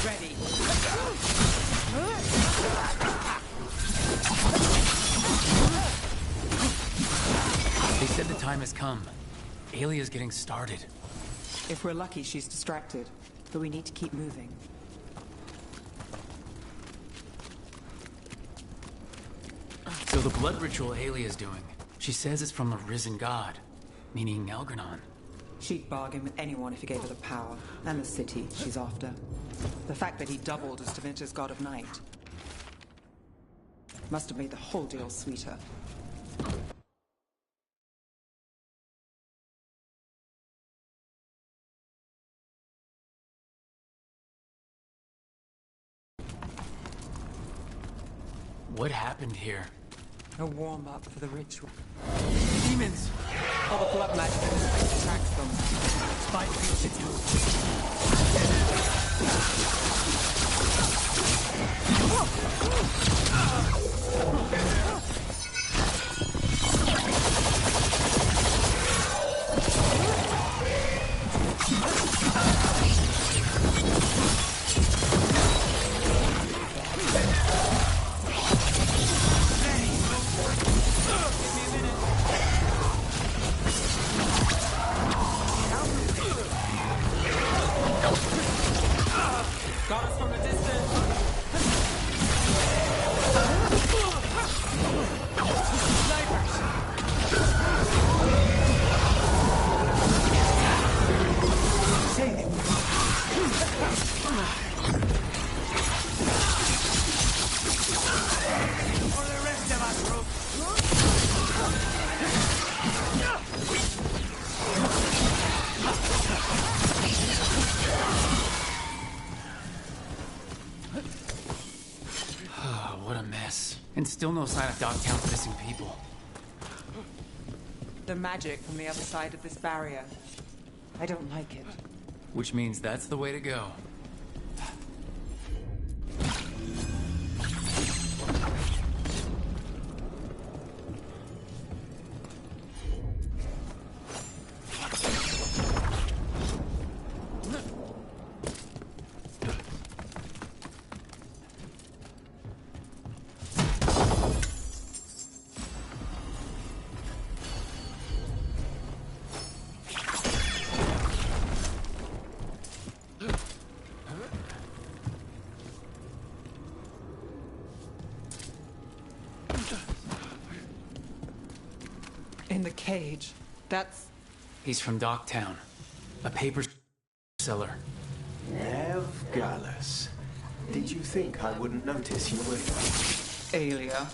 Ready. They said the time has come. Alia's getting started. If we're lucky, she's distracted. But we need to keep moving. So the blood ritual Alia's doing, she says it's from a risen god, meaning Algernon. She'd bargain with anyone if he gave her the power, and the city she's after. The fact that he doubled as Tevinter's god of night must have made the whole deal sweeter. What happened here? A warm-up for the ritual. Demons! All the blood magic in this place attracts them. Fight future Got us from a distance! Snipers! And still no sign of Dogtown's missing people. The magic from the other side of this barrier. I don't like it. Which means that's the way to go. In the cage. That's... He's from Dogtown. A paper seller. Nev Gallus. Did you think I wouldn't notice you were... Aelia.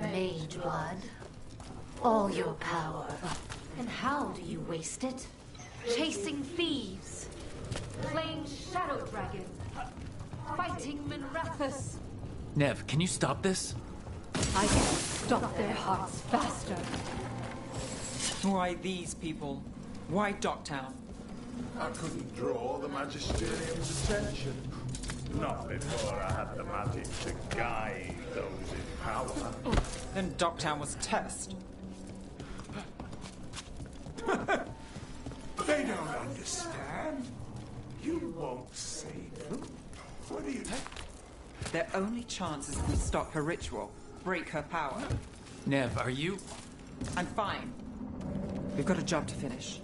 Mage blood. All your power. And how do you waste it? Chasing thieves. Playing Shadow Dragon. Fighting Minrathus. Nev, can you stop this? I can stop their hearts faster. Why these people? Why Dogtown? I couldn't draw the Magisterium's attention. Not before I had the magic to guide those in power. Then Dogtown was test. They don't understand. You won't save them. What do you... Their only chance is to stop her ritual, break her power. Nev, are you... I'm fine. We've got a job to finish.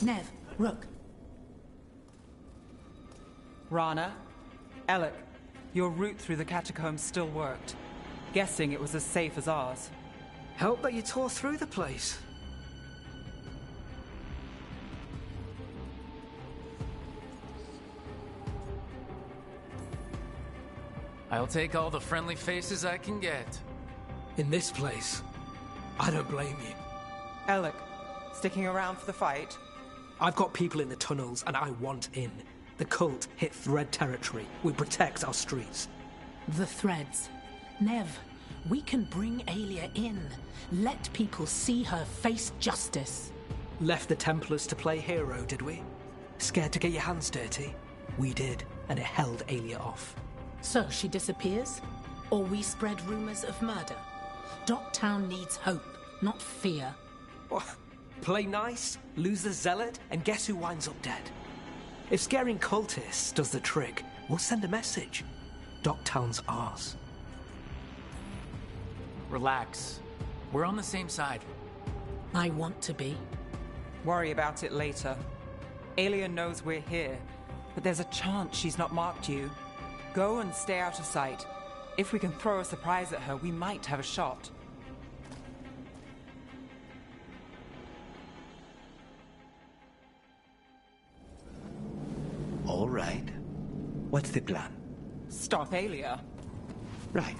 Nev, Rook. Rana, Alec, your route through the catacombs still worked. Guessing it was as safe as ours. Help that you tore through the place. I'll take all the friendly faces I can get. In this place, I don't blame you. Alec, sticking around for the fight? I've got people in the tunnels and I want in. The cult hit Thread territory. We protect our streets. The Threads. Nev, we can bring Aelia in. Let people see her face justice. Left the Templars to play hero, did we? Scared to get your hands dirty? We did, and it held Aelia off. So she disappears? Or we spread rumors of murder? Dogtown needs hope, not fear. What? Play nice, lose the zealot, and guess who winds up dead? If scaring cultists does the trick, we'll send a message. Dogtown's ours. Relax. We're on the same side. I want to be. Worry about it later. Aelia knows we're here, but there's a chance she's not marked you. Go and stay out of sight. If we can throw a surprise at her, we might have a shot. All right. What's the plan? Stop Aelia. Right.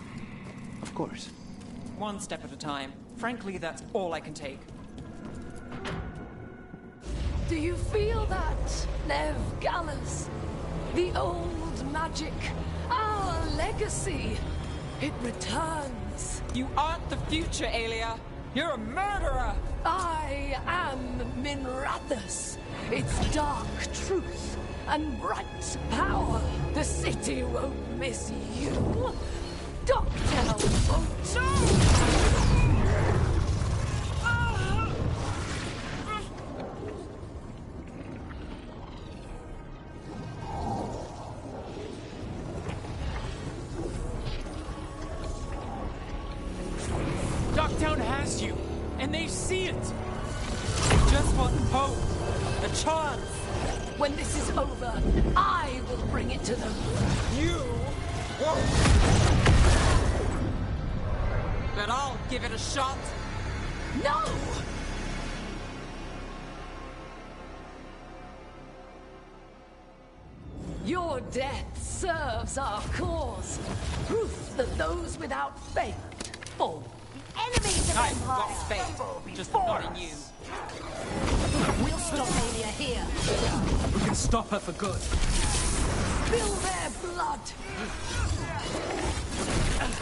Of course. One step at a time. Frankly, that's all I can take. Do you feel that, Nev Gallus? The old magic, our legacy. It returns. You aren't the future, Aelia. You're a murderer. I am Minrathus. Its dark truth and bright power. The city won't miss you. Dogtown won't too. Dogtown has you, and they see it. Just want hope. A chance. When this is over, I will bring it to them. You won't. But I'll give it a shot. No! Your death serves our cause. Proof that those without faith fall. Enemies of I've Empire! got faith, just not in you. We'll stop Aelia here. We can stop her for good. Spill their blood.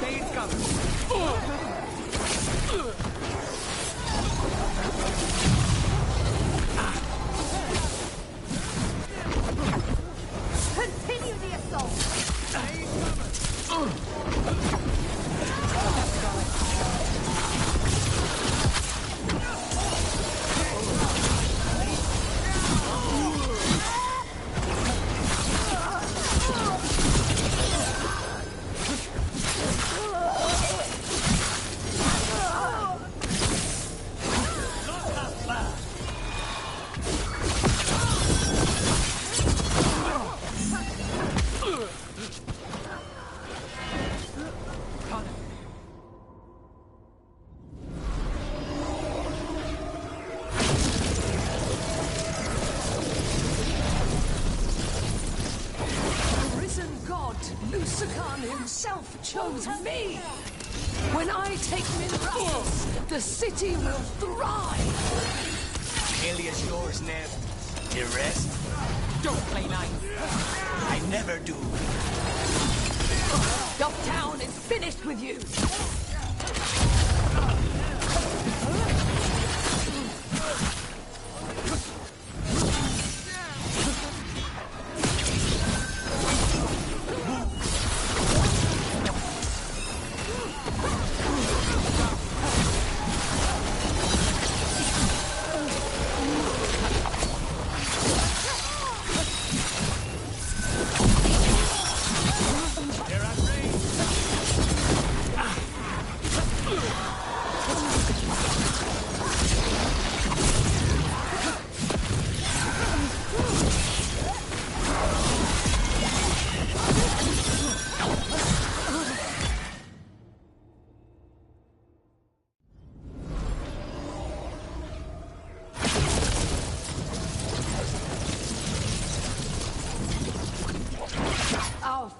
Days coming. Continue the assault! Chose me. When I take Minrathous, the city will thrive. Alia's yours, Nev. The rest? Don't play nice. I never do. Dogtown is finished with you.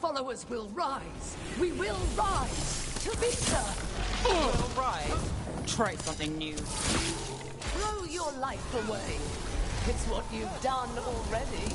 Followers will rise. We will rise. To Vita. We'll rise. Try something new. Throw your life away. It's what you've done already.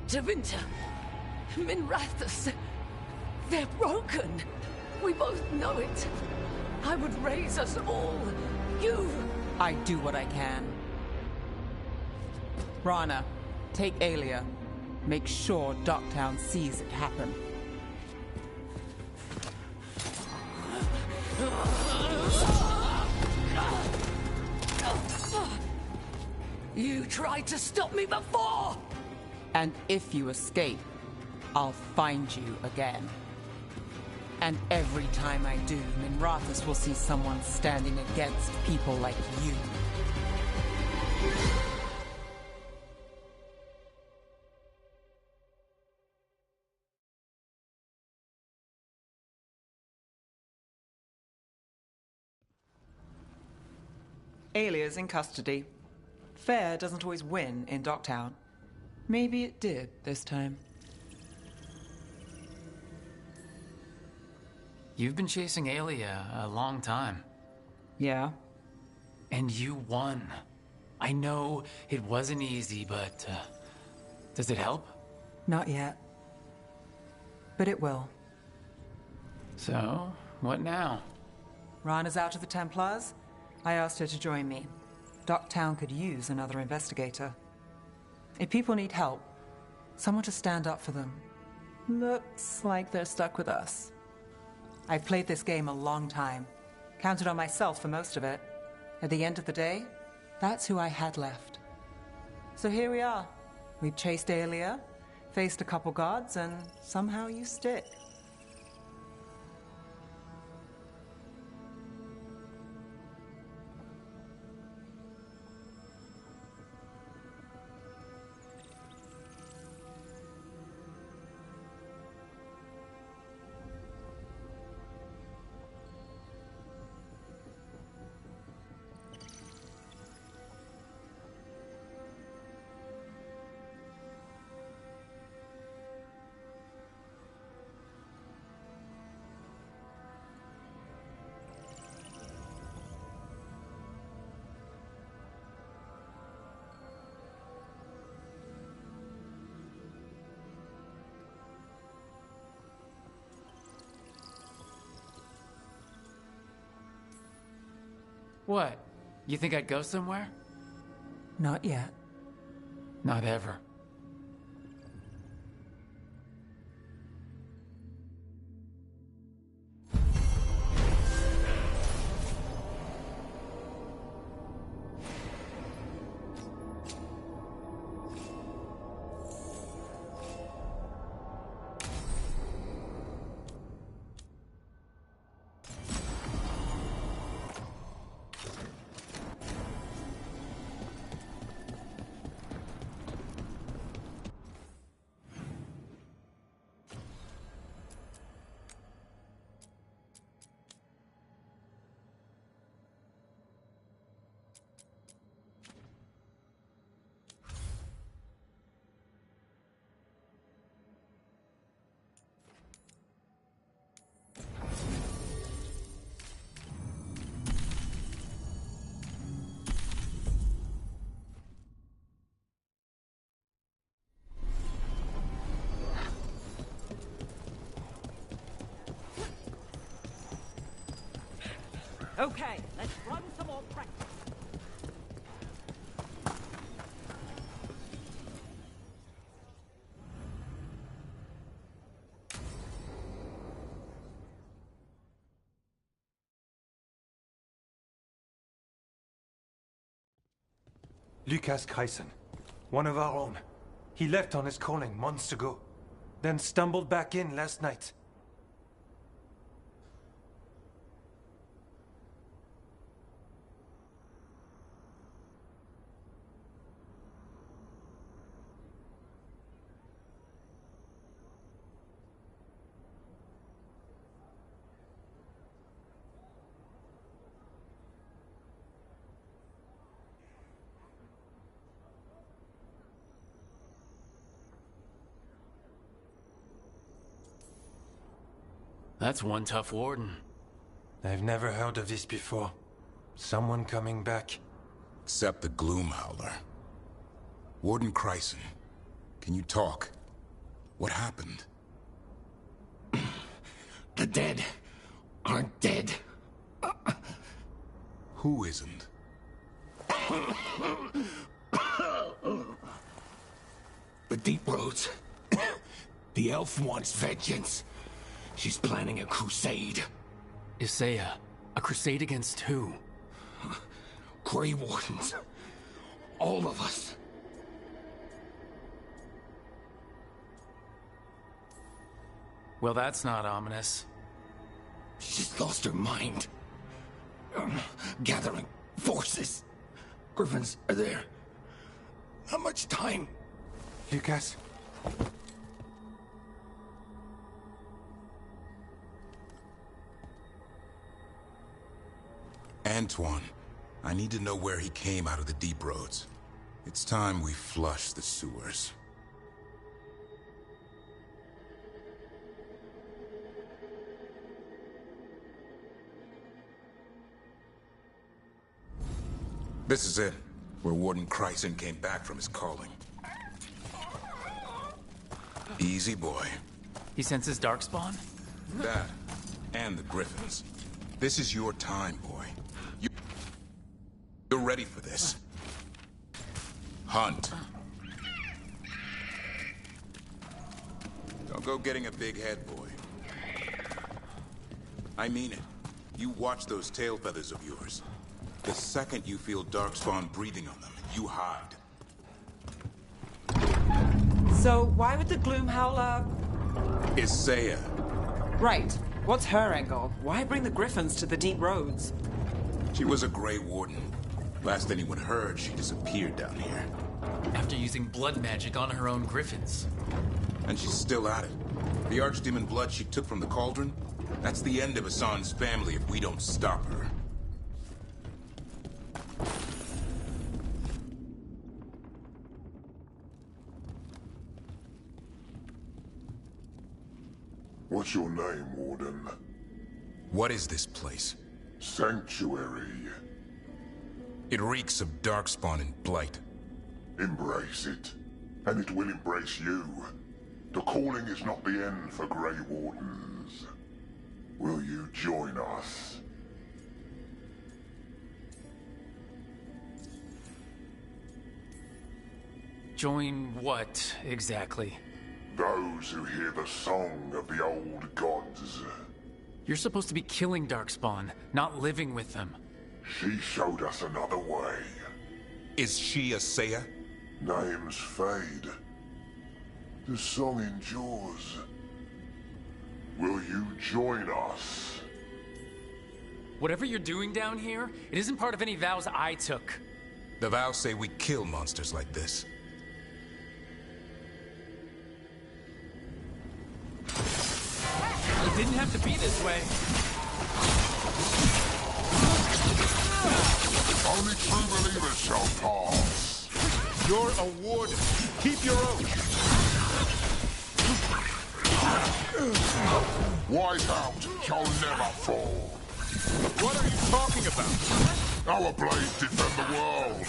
Tevinter, Minrathous, they're broken. We both know it. I would raise us all. You. I do what I can. Rana, take Aelia. Make sure Dogtown sees it happen. You tried to stop me before! And if you escape, I'll find you again. And every time I do, Minrathous will see someone standing against people like you. Aelia's in custody. Fair doesn't always win in Dogtown. Maybe it did this time. You've been chasing Aelia a long time. Yeah. And you won. I know it wasn't easy, but does it help? Not yet. But it will. So, what now? Rana's out of the Templars. I asked her to join me. Dogtown could use another investigator. If people need help, someone to stand up for them. Looks like they're stuck with us. I've played this game a long time. Counted on myself for most of it. At the end of the day, that's who I had left. So here we are. We chased Aelia, faced a couple guards, and somehow you stick. What? You think I'd go somewhere? Not yet. Not ever. Okay, let's run some more practice. Lucas Kreisen, one of our own. He left on his calling months ago, then stumbled back in last night. That's one tough warden. I've never heard of this before. Someone coming back. Except the Gloom Howler. Warden Kreisen, can you talk? What happened? The dead aren't dead. Who isn't? The Deep Roads. The elf wants vengeance. She's planning a crusade. Isaiah, a crusade against who? Grey Wardens. All of us. Well, that's not ominous. She's lost her mind. Gathering forces. Griffins are there. How much time? Lucas? Antoine, I need to know where he came out of the Deep Roads. It's time we flush the sewers. This is it, where Warden Kreisen came back from his calling. Easy, boy. He senses Darkspawn? That, and the Griffins. This is your time, boy. You're ready for this. Hunt. Don't go getting a big head, boy. I mean it. You watch those tail feathers of yours. The second you feel Darkspawn breathing on them, you hide. So, why would the Gloom Howler... Isaiah. Right. What's her angle? Why bring the Griffins to the Deep Roads? She was a Grey Warden. Last anyone heard, she disappeared down here. After using blood magic on her own Griffins. And she's still at it. The Archdemon blood she took from the cauldron? That's the end of Hassan's family if we don't stop her. What's your name, Warden? What is this place? Sanctuary. It reeks of Darkspawn and Blight. Embrace it, and it will embrace you. The calling is not the end for Grey Wardens. Will you join us? Join what, exactly? Those who hear the song of the old gods. You're supposed to be killing Darkspawn, not living with them. She showed us another way. Is she a Seiya? Name's Fade. The song endures. Will you join us? Whatever you're doing down here, it isn't part of any vows I took. The vows say we kill monsters like this. It didn't have to be this way. Only true believers shall pass. You're a warden. Keep your oath. Whiteout shall never fall. What are you talking about? Our blades defend the world.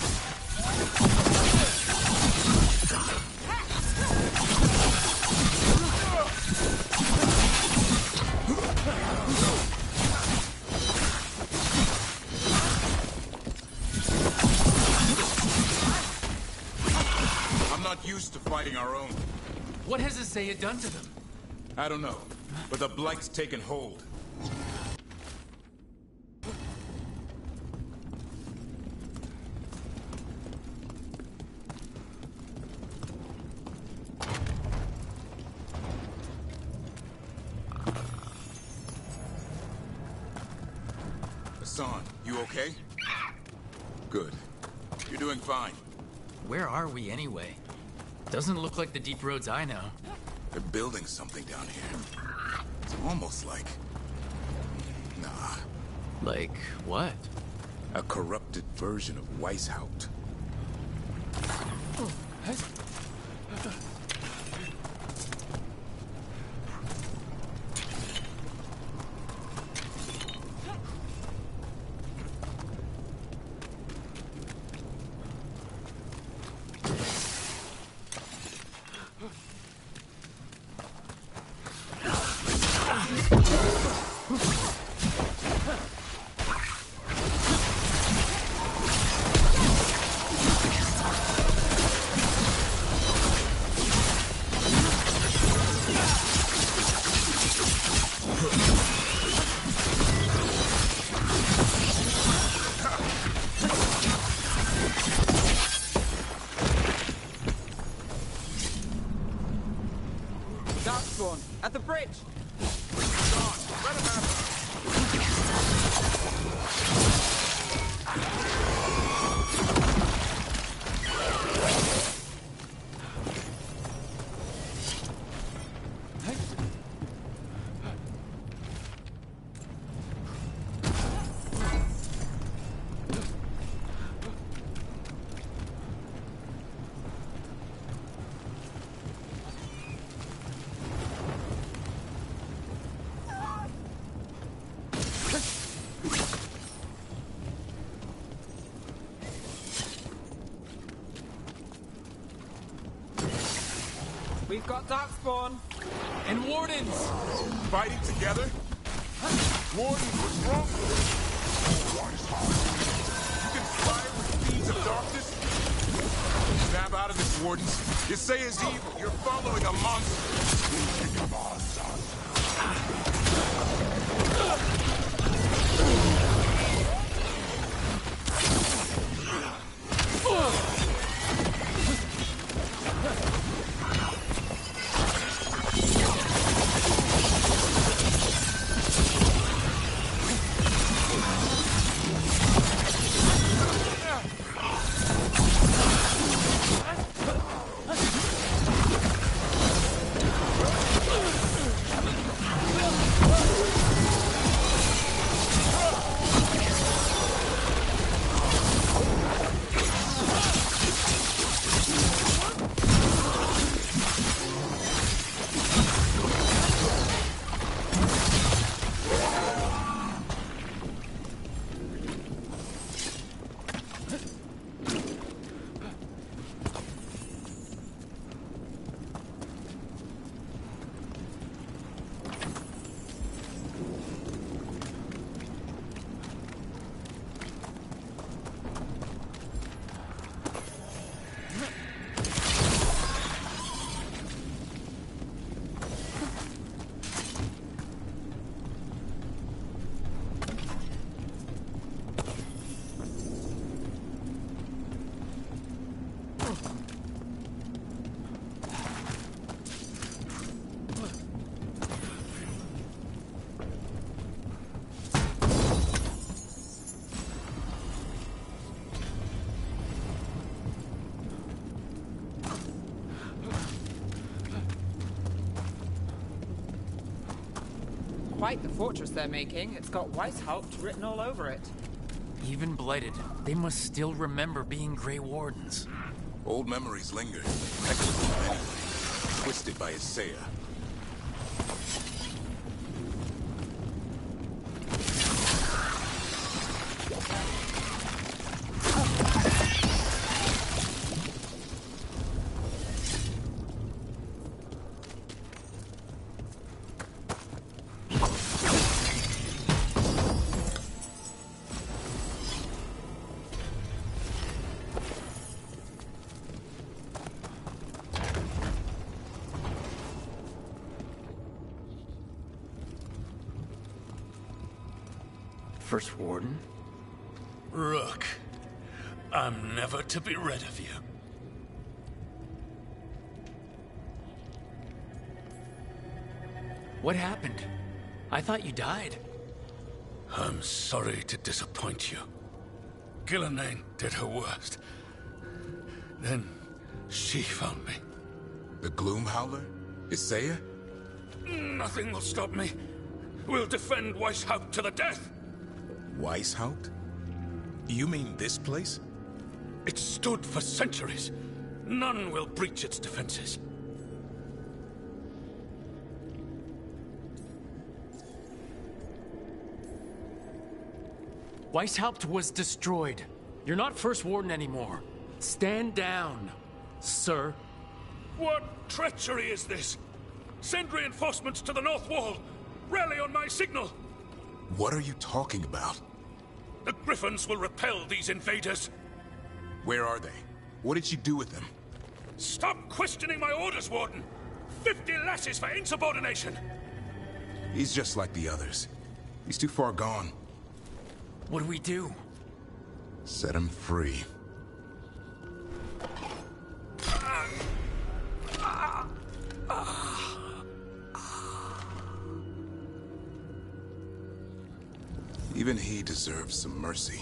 I'm not used to fighting our own. What has Isaiah done to them? I don't know, but the Blight's taken hold. Hassan, you okay? Good. You're doing fine. Where are we anyway? Doesn't look like the deep roads I know. They're building something down here. It's almost like... Nah. Like what? A corrupted version of Weishaupt. At the bridge! Let him have it. We've got Darkspawn! And Wardens! Fighting together? Warden, what's wrong? You conspire with fiends of darkness? Snap out of this, Wardens. You say is evil. You're following a monster. quite the fortress they're making. It's got Weishaupt written all over it. Even blighted, they must still remember being Grey Wardens. Old memories linger, echoing anyway, twisted by Isaiah. First Warden? Rook, I'm never to be rid of you. What happened? I thought you died. I'm sorry to disappoint you. Gillenane did her worst. Then she found me. The Gloom Howler? Isaiah? Nothing will stop me. We'll defend Weishaupt to the death. Weishaupt? You mean this place? It stood for centuries. None will breach its defenses. Weishaupt was destroyed. You're not First Warden anymore. Stand down, sir. What treachery is this? Send reinforcements to the North Wall. Rally on my signal. What are you talking about? The Griffins will repel these invaders. Where are they? What did you do with them? Stop questioning my orders, Warden! 50 lashes for insubordination! He's just like the others. He's too far gone. What do we do? Set him free. Even he deserves some mercy.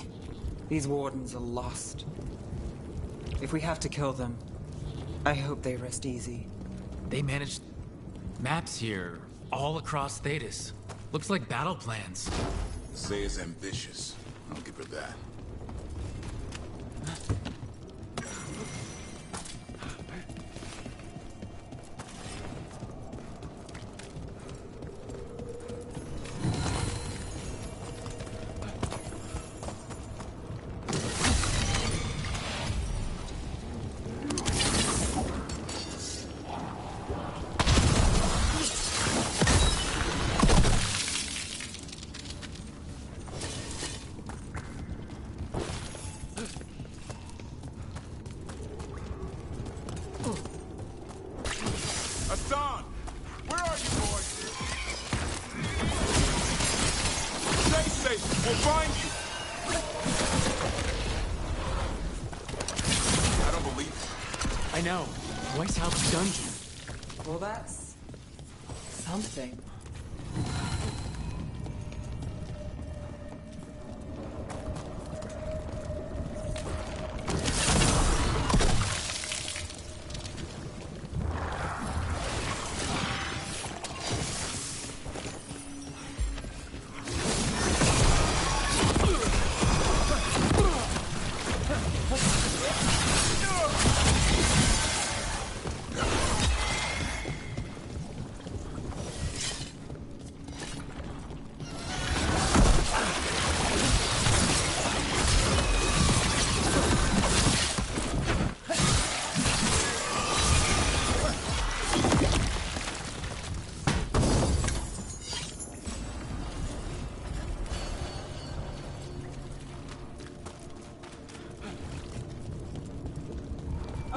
These wardens are lost. If we have to kill them, I hope they rest easy. They managed maps here, all across Thetis. Looks like battle plans. Isaiah's ambitious. I'll give her that. Hassan! Where are you, boy? Stay safe! We'll find you! I don't believe it. I know. Weishaupt's dungeon. Well, that's something.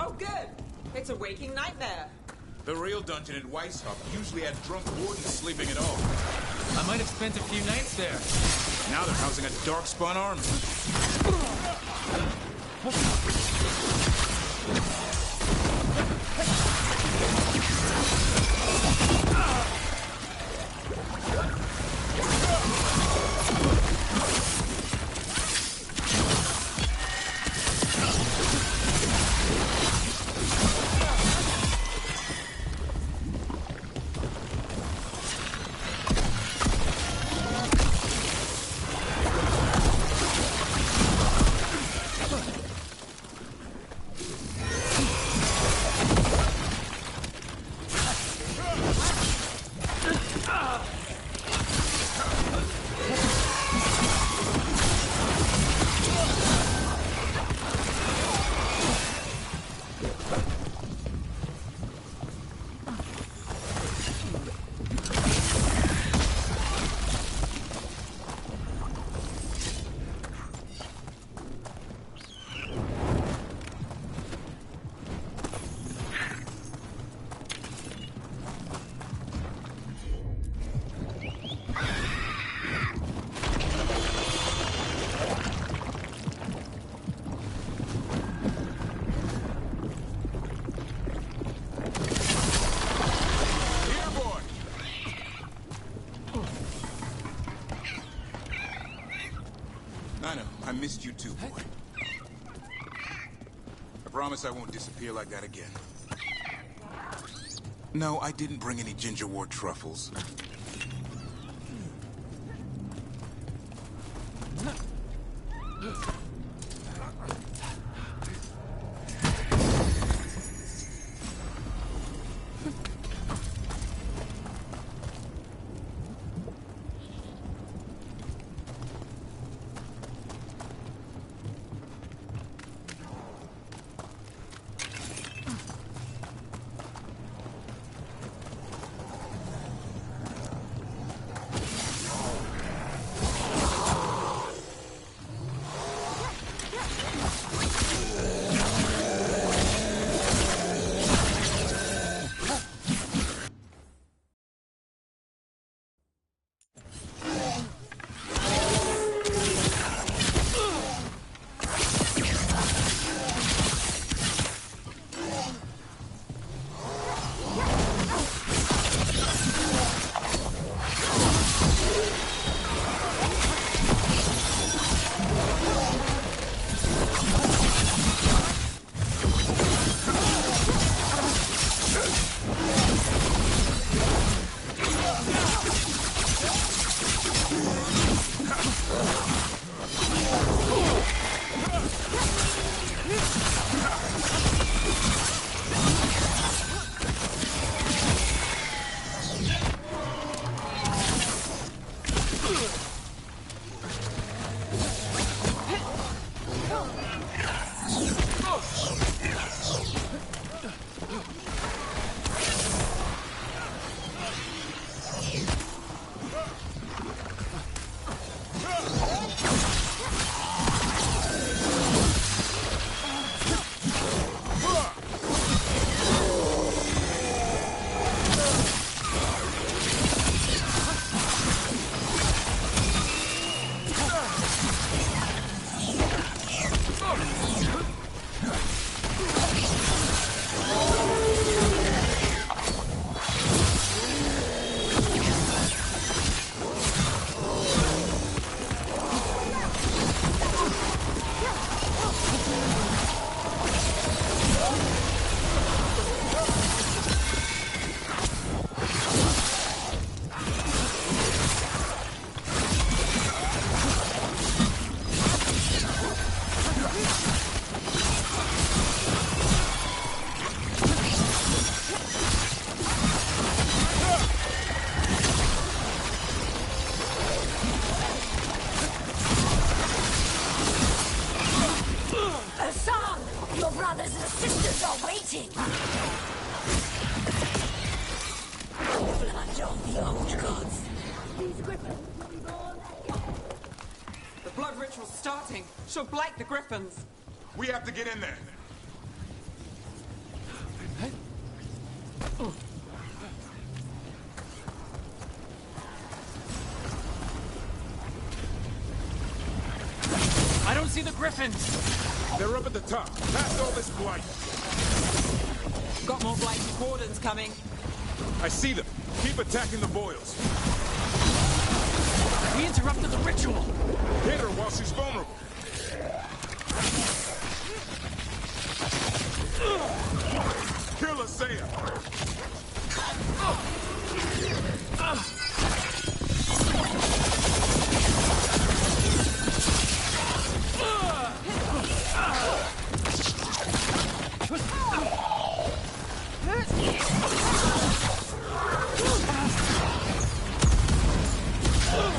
Oh, good! It's a waking nightmare. The real dungeon in Weishaupt usually had drunk wardens sleeping at all. I might have spent a few nights there. Now they're housing a darkspawn army. too, boy. I promise I won't disappear like that again. No, I didn't bring any ginger wort truffles. She'll blight the griffins. We have to get in there. I don't see the griffins. They're up at the top, past all this blight. Got more blighted wardens coming. I see them. Keep attacking the boils. We interrupted the ritual. Hit her while she's vulnerable. Kill Asaya!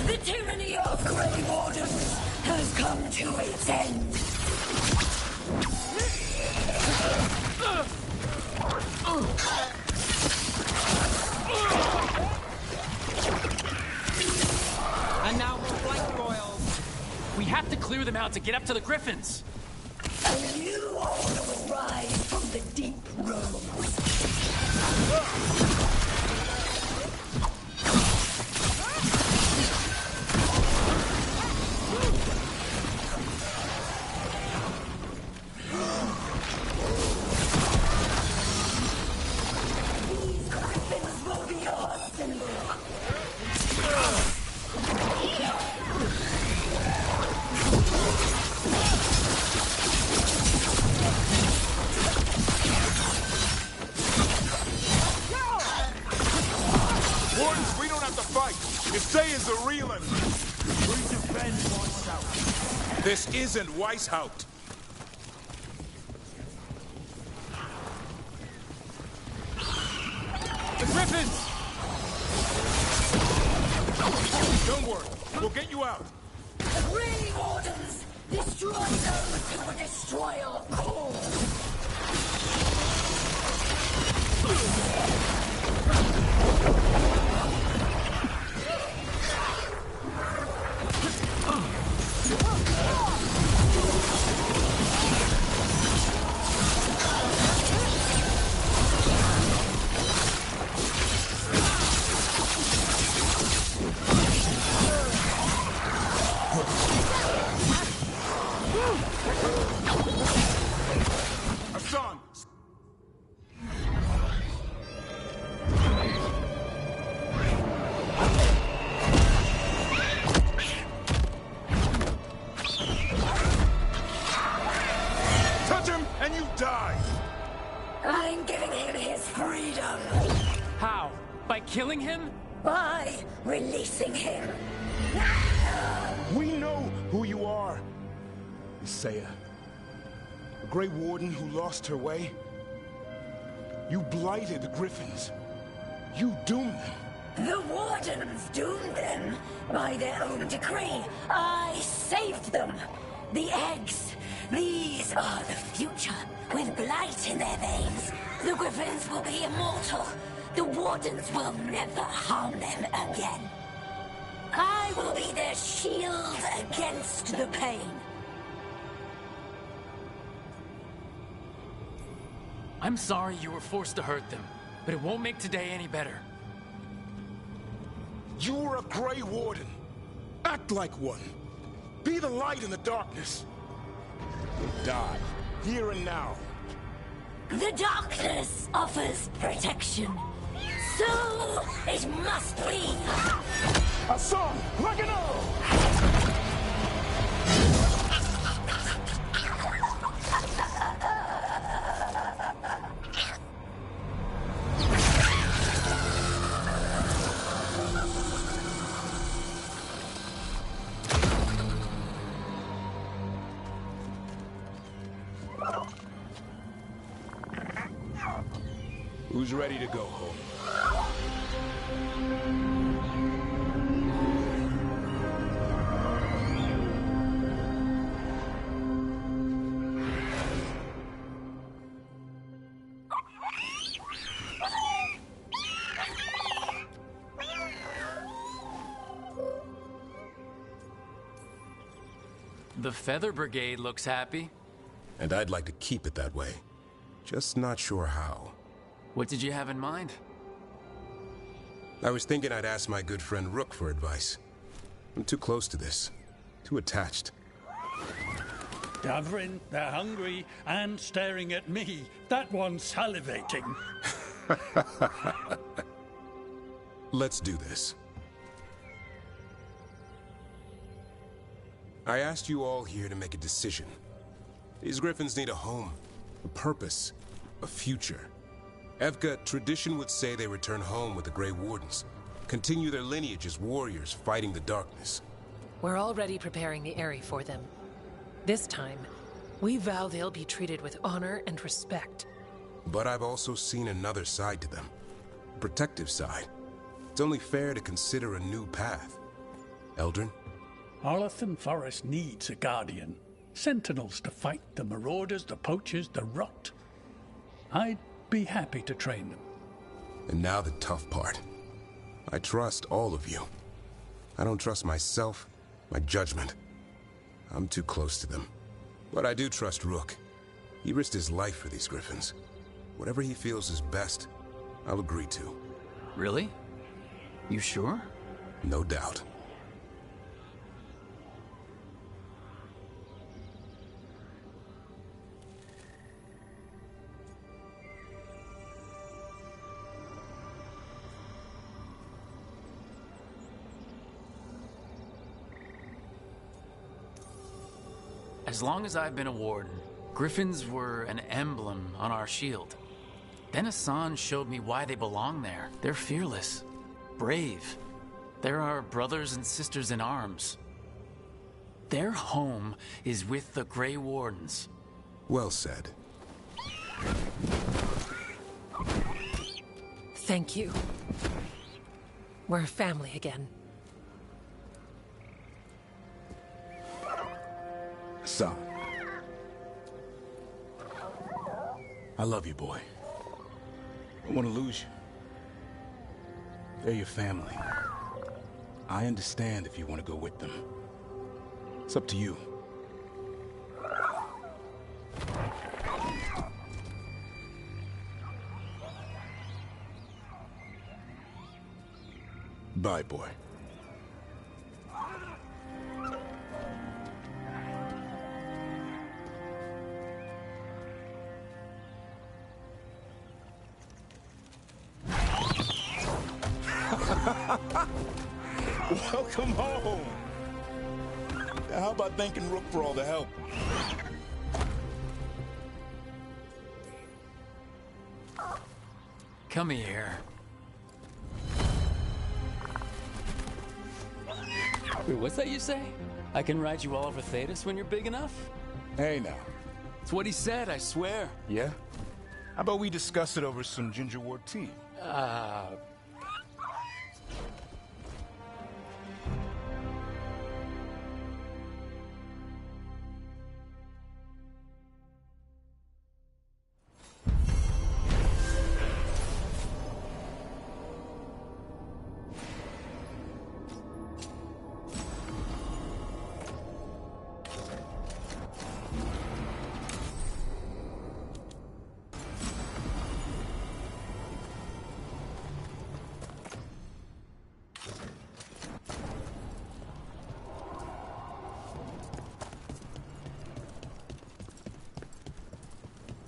The tyranny of Grey Wardens has come to its end. And now more flank boils. We have to clear them out to get up to the griffins. A new order will rise from the deep roads. Say is the real un. We defend Weishaupt. This isn't Weishaupt. The Griffins! Don't worry, we'll get you out. The Grey Wardens! Destroy those who will destroy our cause! Hassan! Touch him and you die! I'm giving him his freedom! How? By killing him? By releasing him! We know who you are. Isaiah. A Grey Warden who lost her way. You blighted the Griffins. You doomed them. The Wardens doomed them by their own decree. I saved them. The eggs. These are the future, with blight in their veins. The Griffins will be immortal. The Wardens will never harm them again. I will be their shield against the pain. I'm sorry you were forced to hurt them, but it won't make today any better. You were a Grey Warden. Act like one. Be the light in the darkness. Die, here and now. The darkness offers protection. So it must be. Hassan, Magano! Who's ready to go home? The Feather Brigade looks happy. And I'd like to keep it that way. Just not sure how. What did you have in mind? I was thinking I'd ask my good friend Rook for advice. I'm too close to this. Too attached. Davrin, they're hungry and staring at me. That one's salivating. Let's do this. I asked you all here to make a decision. These Griffins need a home, a purpose, a future. Evka, tradition would say they return home with the Grey Wardens, continue their lineage as warriors fighting the darkness. We're already preparing the Eyrie for them. This time, we vow they'll be treated with honor and respect. But I've also seen another side to them. A protective side. It's only fair to consider a new path. Eldrin? Arlathan Forest needs a guardian. Sentinels to fight the marauders, the poachers, the rot. I'd be happy to train them. And now the tough part. I trust all of you. I don't trust myself, my judgment. I'm too close to them. But I do trust Rook. He risked his life for these Griffins. Whatever he feels is best, I'll agree to. Really? You sure? No doubt. As long as I've been a warden, Griffins were an emblem on our shield. Then Hassan showed me why they belong there. They're fearless, brave, They're our brothers and sisters in arms. Their home is with the Grey Wardens. Well said. Thank you. We're family again. Son. I love you, boy. I don't want to lose you. They're your family. I understand if you want to go with them. It's up to you. Bye, boy. Welcome home. How about thanking Rook for all the help? Come here. Wait, what's that you say? I can ride you all over Thetis when you're big enough? Hey, now. It's what he said, I swear. Yeah? How about we discuss it over some gingerwort tea?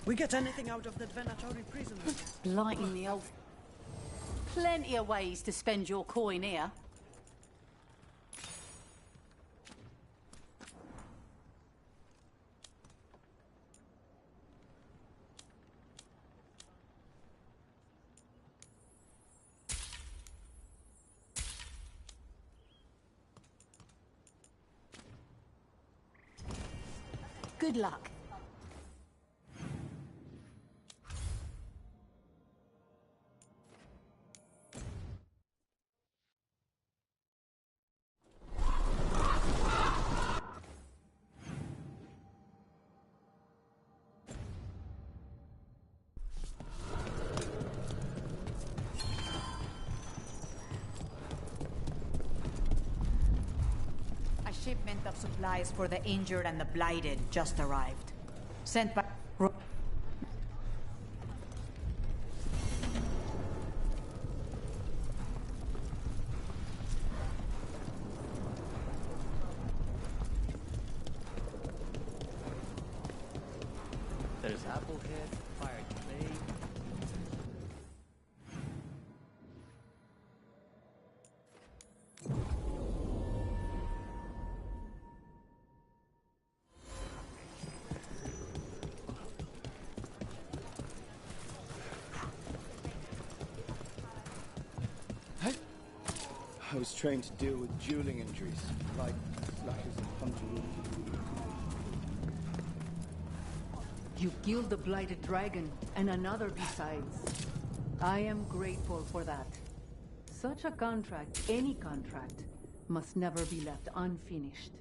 We get anything out of the Venatori prison? Blighting the elf. Plenty of ways to spend your coin here. Good luck. Shipment of supplies for the injured and the blighted just arrived. Sent by... There's Applehead, Fire Clay. I was trained to deal with dueling injuries, like slashes and puncture wounds. You killed the blighted dragon, and another besides. I am grateful for that. Such a contract, any contract, must never be left unfinished.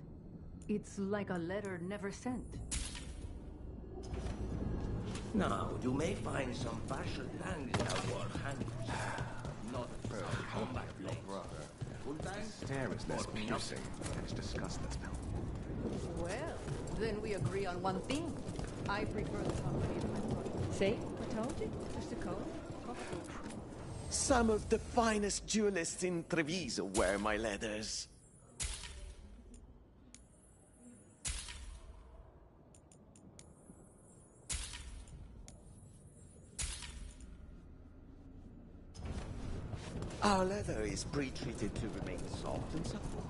It's like a letter never sent. Now, you may find some partial lands in our war handles. Not for combat blades. Stare is less piercing. Let's discuss this now. Well, then we agree on one thing. I prefer the company of my brother. See? I told you. Just a call. Some of the finest duelists in Treviso wear my leathers. Our leather is pre-treated to remain soft and supple.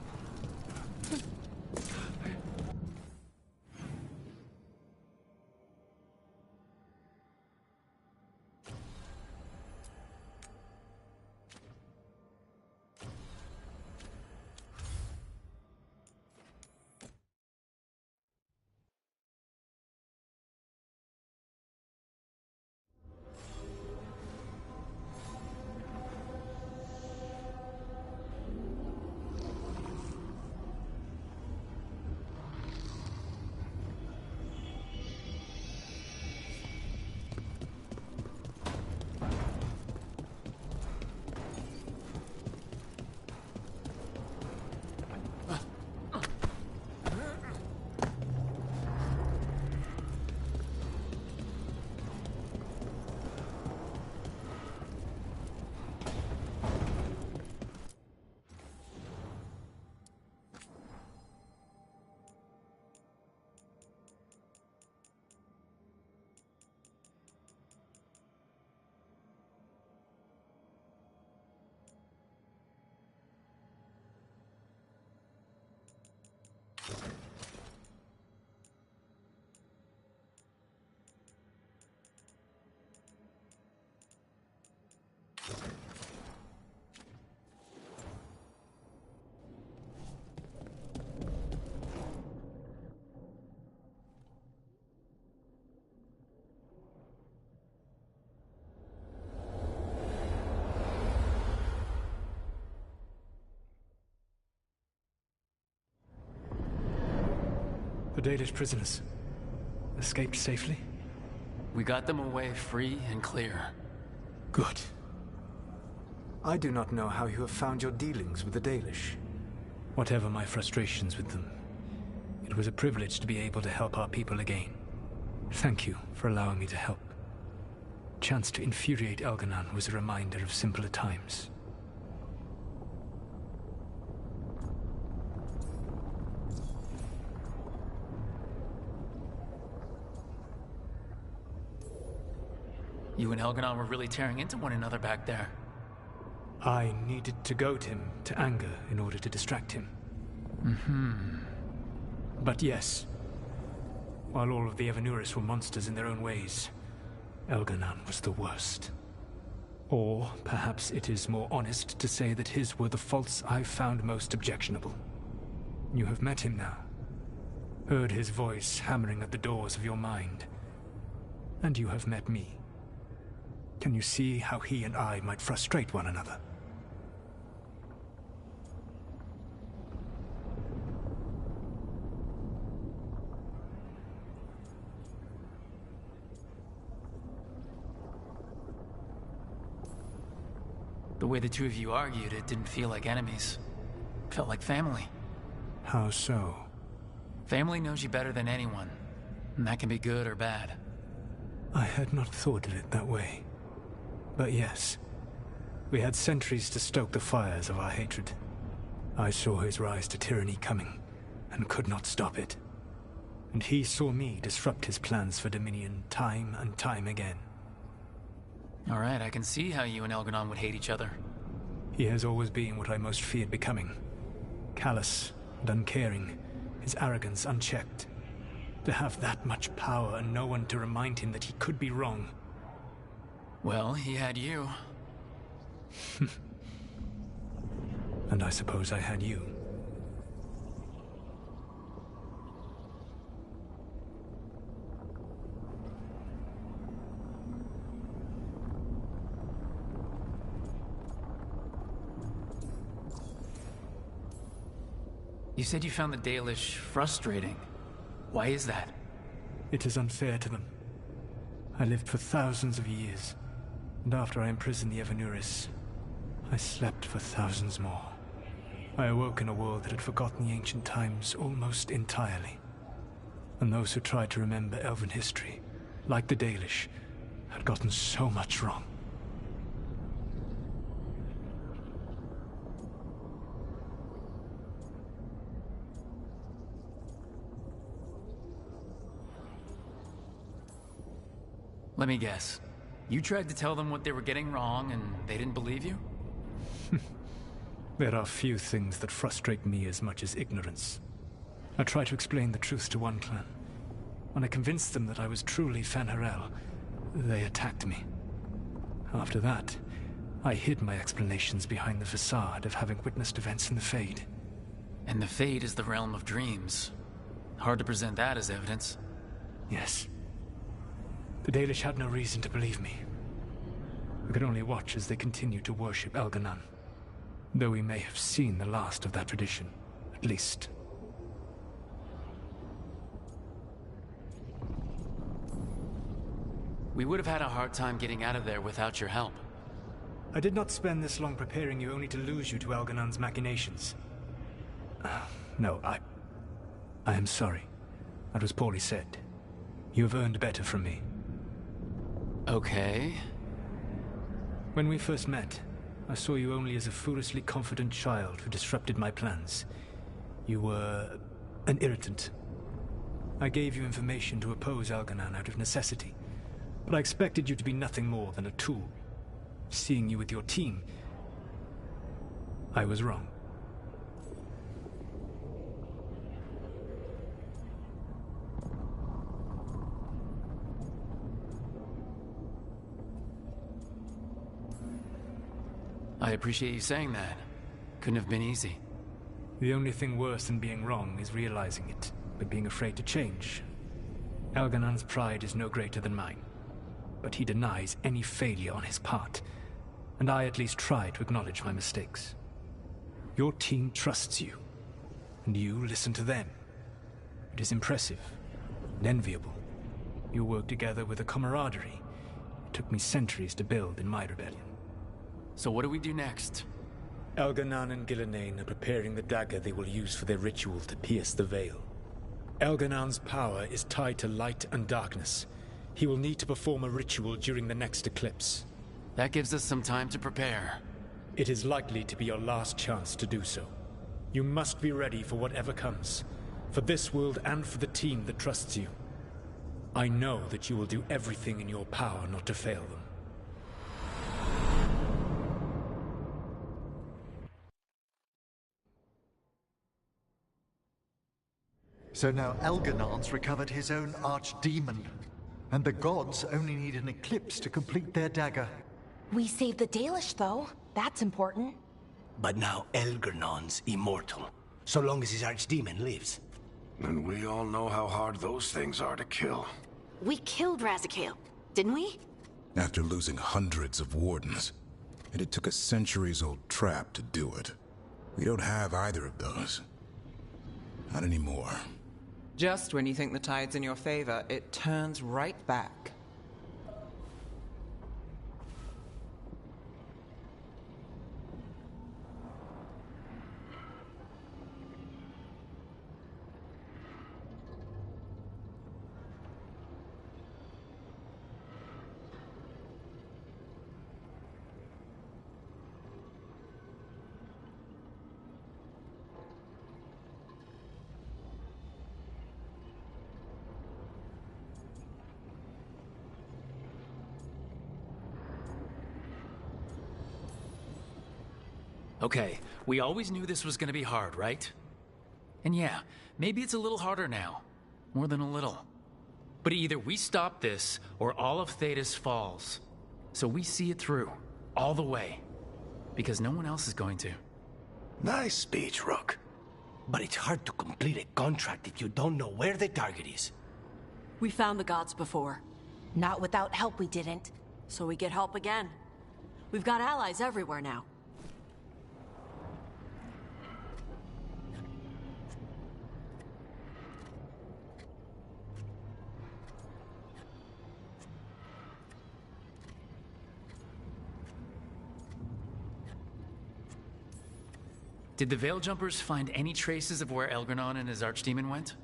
Dalish prisoners escaped safely? We got them away free and clear. Good. I do not know how you have found your dealings with the Dalish. Whatever my frustrations with them, it was a privilege to be able to help our people again. Thank you for allowing me to help. Chance to infuriate Elganon was a reminder of simpler times. You and Elganon were really tearing into one another back there. I needed to goad him to anger in order to distract him. But yes, while all of the Evanuris were monsters in their own ways, Elganon was the worst. Or perhaps it is more honest to say that his were the faults I found most objectionable. You have met him now, heard his voice hammering at the doors of your mind, and you have met me. Can you see how he and I might frustrate one another? The way the two of you argued, it didn't feel like enemies. It felt like family. How so? Family knows you better than anyone, and that can be good or bad. I had not thought of it that way. But yes, we had centuries to stoke the fires of our hatred. I saw his rise to tyranny coming, and could not stop it. And he saw me disrupt his plans for Dominion time and time again. Alright, I can see how you and Elganon would hate each other. He has always been what I most feared becoming. Callous and uncaring, his arrogance unchecked. To have that much power and no one to remind him that he could be wrong. Well, he had you. And I suppose I had you. You said you found the Dalish frustrating. Why is that? It is unfair to them. I lived for thousands of years, and after I imprisoned the Evanuris, I slept for thousands more. I awoke in a world that had forgotten the ancient times almost entirely. And those who tried to remember Elven history, like the Dalish, had gotten so much wrong. Let me guess. You tried to tell them what they were getting wrong, and they didn't believe you? There are few things that frustrate me as much as ignorance. I tried to explain the truth to one clan. When I convinced them that I was truly Fanharel, they attacked me. After that, I hid my explanations behind the facade of having witnessed events in the Fade. And the Fade is the realm of dreams. Hard to present that as evidence. Yes. The Dalish had no reason to believe me. We could only watch as they continued to worship Elganon, though we may have seen the last of that tradition, at least. We would have had a hard time getting out of there without your help. I did not spend this long preparing you only to lose you to Elganon's machinations. No, I am sorry. That was poorly said. You have earned better from me. Okay. When we first met, I saw you only as a foolishly confident child who disrupted my plans. You were an irritant. I gave you information to oppose Elganon out of necessity, but I expected you to be nothing more than a tool. Seeing you with your team, I was wrong. I appreciate you saying that. Couldn't have been easy. The only thing worse than being wrong is realizing it, but being afraid to change. Elganon's pride is no greater than mine, but he denies any failure on his part, and I at least try to acknowledge my mistakes. Your team trusts you, and you listen to them. It is impressive and enviable. You work together with a camaraderie it took me centuries to build in my rebellion. So what do we do next? Elganon and Gillenane are preparing the dagger they will use for their ritual to pierce the veil. Elganon's power is tied to light and darkness. He will need to perform a ritual during the next eclipse. That gives us some time to prepare. It is likely to be your last chance to do so. You must be ready for whatever comes, for this world and for the team that trusts you. I know that you will do everything in your power not to fail them. So now Elganon's recovered his own archdemon, and the gods only need an eclipse to complete their dagger. We saved the Dalish, though. That's important. But now Elganon's immortal, so long as his archdemon lives. And we all know how hard those things are to kill. We killed Razikale, didn't we? After losing hundreds of wardens, and it took a centuries-old trap to do it. We don't have either of those. Not anymore. Just when you think the tide's in your favor, it turns right back. Okay, we always knew this was gonna be hard, right? And yeah, maybe it's a little harder now. More than a little. But either we stop this, or all of Thedas falls. So we see it through, all the way. Because no one else is going to. Nice speech, Rook. But it's hard to complete a contract if you don't know where the target is. We found the gods before. Not without help, we didn't. So we get help again. We've got allies everywhere now. Did the Veil Jumpers find any traces of where Elganon and his archdemon went?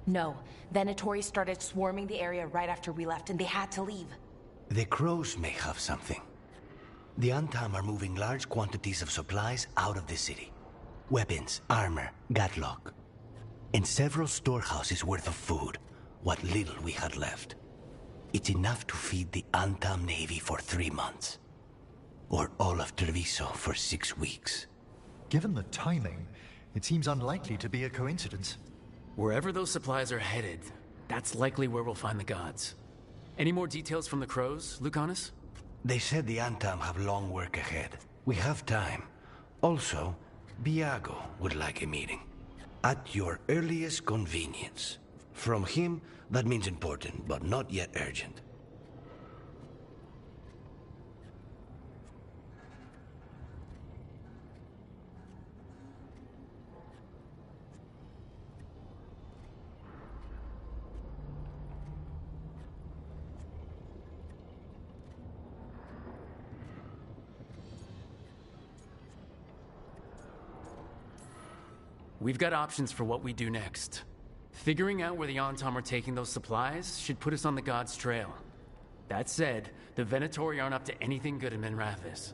No. Venatori started swarming the area right after we left, and they had to leave. The crows may have something. The Antam are moving large quantities of supplies out of the city. Weapons, armor, gatlock. And several storehouses worth of food, what little we had left. It's enough to feed the Antam Navy for 3 months. Or all of Treviso for 6 weeks. Given the timing, it seems unlikely to be a coincidence. Wherever those supplies are headed, that's likely where we'll find the gods. Any more details from the crows, Lucanus? They said the Antam have long work ahead. We have time. Also, Biago would like a meeting. At your earliest convenience. From him, that means important, but not yet urgent. We've got options for what we do next. Figuring out where the Antam are taking those supplies should put us on the gods' trail. That said, the Venatori aren't up to anything good in Minrathis.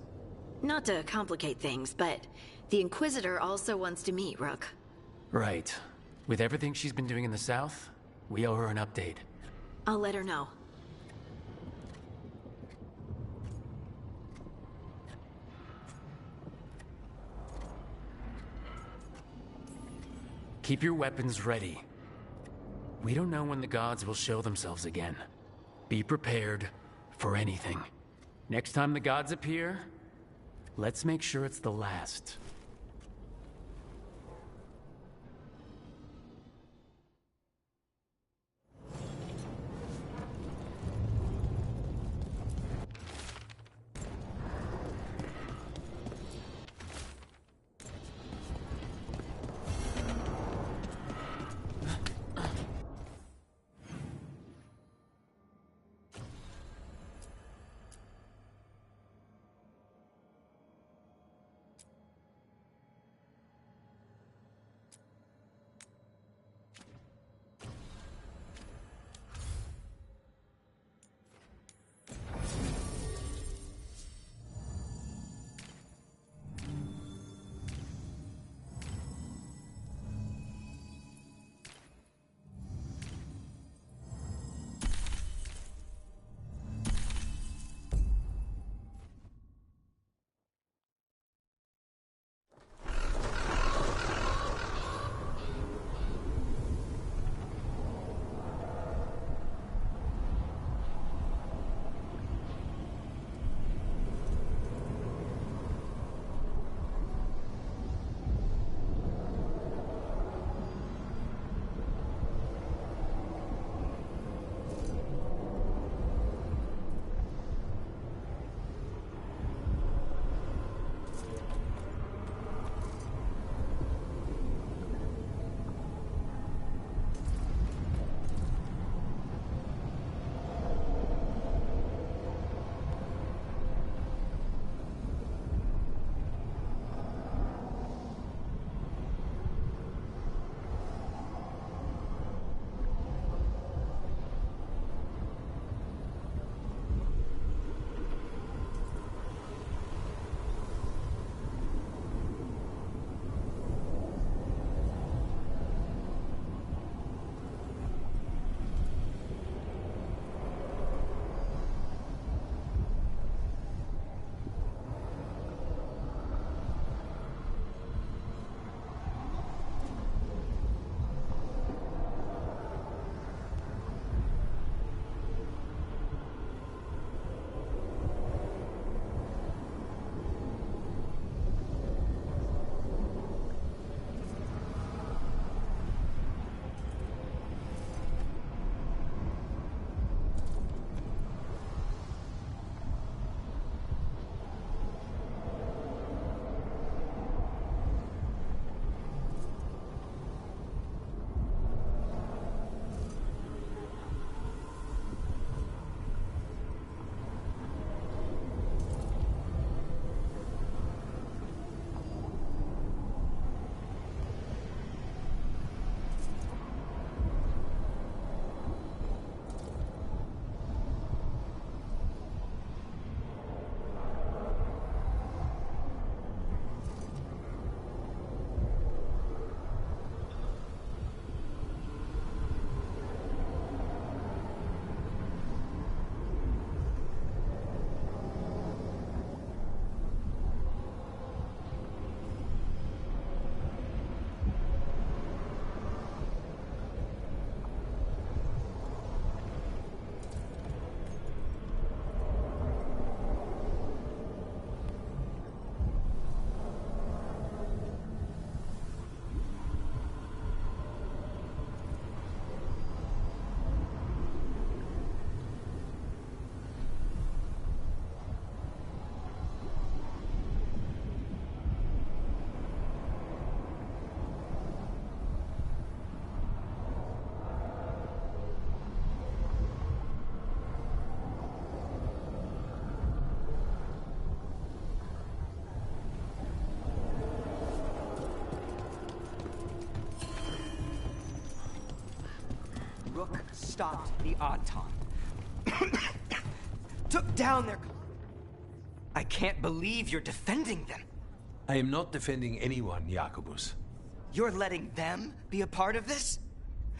Not to complicate things, but the Inquisitor also wants to meet Rook. Right. With everything she's been doing in the south, we owe her an update. I'll let her know. Keep your weapons ready. We don't know when the gods will show themselves again. Be prepared for anything. Next time the gods appear, let's make sure it's the last. stopped the Auton. Took down their... I can't believe you're defending them. I am not defending anyone, Jacobus. You're letting them be a part of this?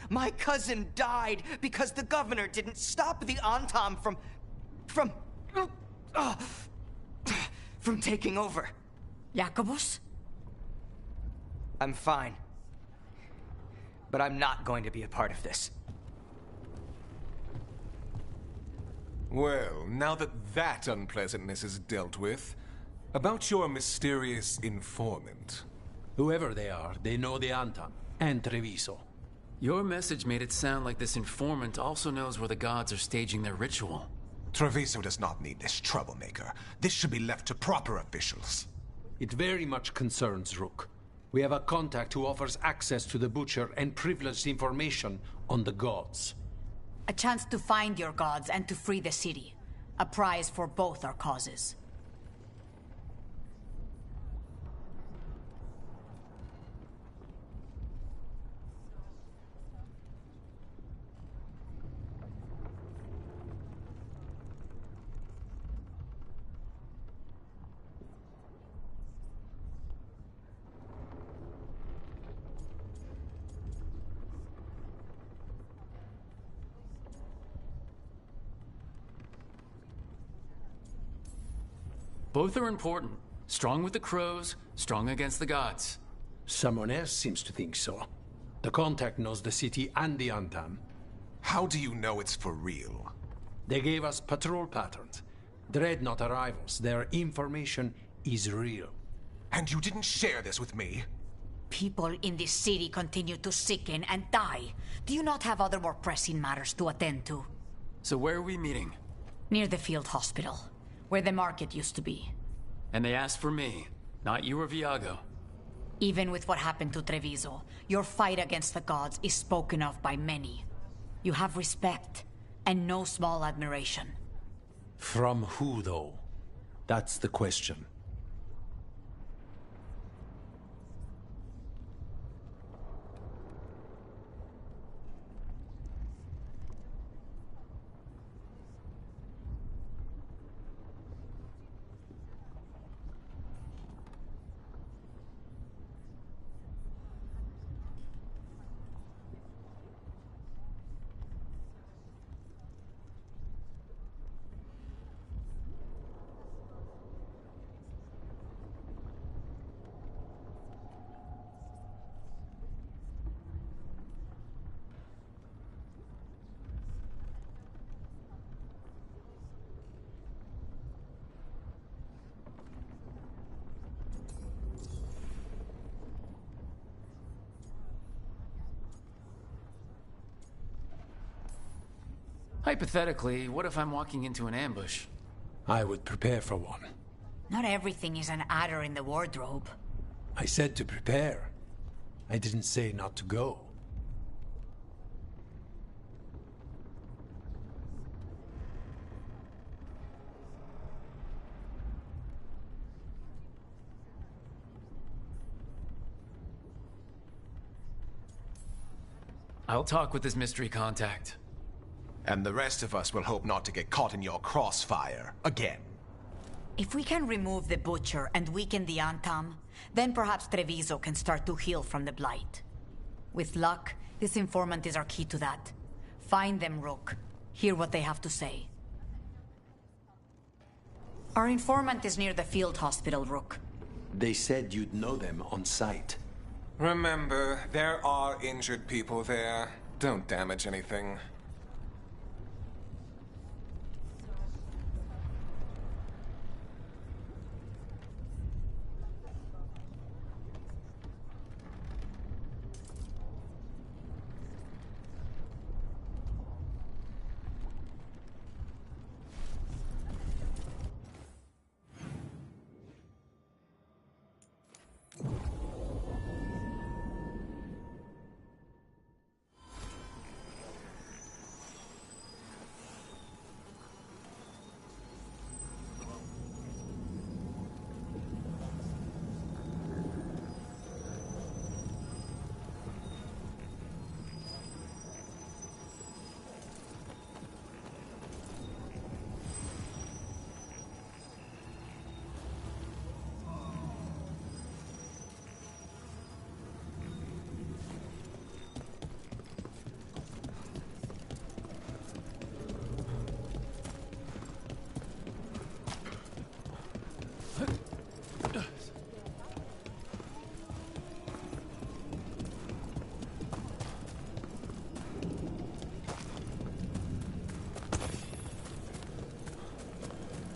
My cousin died because the governor didn't stop the Antam from taking over. Jacobus? I'm fine. But I'm not going to be a part of this. Well, now that unpleasantness is dealt with, about your mysterious informant. Whoever they are, they know the Antam and Treviso. Your message made it sound like this informant also knows where the gods are staging their ritual. Treviso does not need this troublemaker. This should be left to proper officials. It very much concerns Rook. We have a contact who offers access to the Butcher and privileged information on the gods. A chance to find your gods and to free the city. A prize for both our causes. Both are important. Strong with the crows, strong against the gods. Someone else seems to think so. The contact knows the city and the Antam. How do you know it's for real? They gave us patrol patterns. Dreadnought arrivals. Their information is real. And you didn't share this with me? People in this city continue to sicken and die. Do you not have other more pressing matters to attend to? So where are we meeting? Near the field hospital, where the market used to be. And they asked for me, not you or Viago. Even with what happened to Treviso, your fight against the gods is spoken of by many. You have respect, and no small admiration. From who, though? That's the question. Hypothetically, what if I'm walking into an ambush? I would prepare for one. Not everything is an adder in the wardrobe. I said to prepare. I didn't say not to go. I'll talk with this mystery contact. And the rest of us will hope not to get caught in your crossfire again. If we can remove the Butcher and weaken the Antam, then perhaps Treviso can start to heal from the Blight. With luck, this informant is our key to that. Find them, Rook. Hear what they have to say. Our informant is near the field hospital, Rook. They said you'd know them on sight. Remember, there are injured people there. Don't damage anything.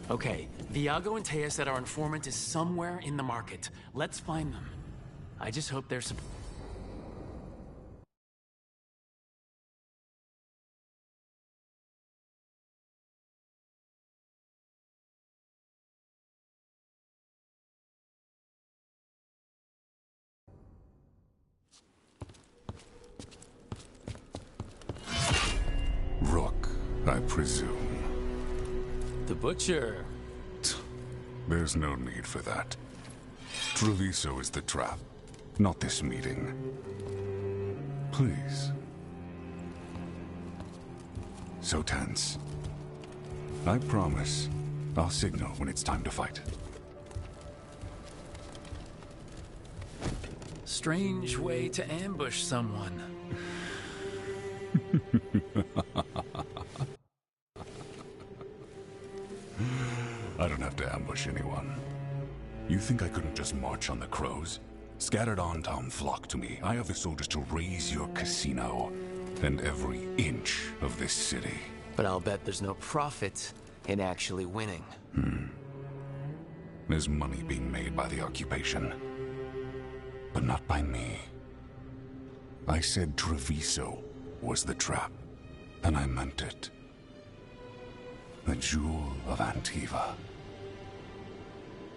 Okay, Viago and Taya said our informant is somewhere in the market. Let's find them. I just hope they're Rook, I presume. The Butcher. There's no need for that. Treviso is the trap, not this meeting. Please. So tense. I promise, I'll signal when it's time to fight. Strange way to ambush someone. I don't have to ambush anyone. You think I couldn't just march on the crows? Scattered Antam flock to me. I have the soldiers to raise your casino and every inch of this city. But I'll bet there's no profit in actually winning. There's money being made by the occupation, but not by me. I said Treviso was the trap, and I meant it. The jewel of Antiva.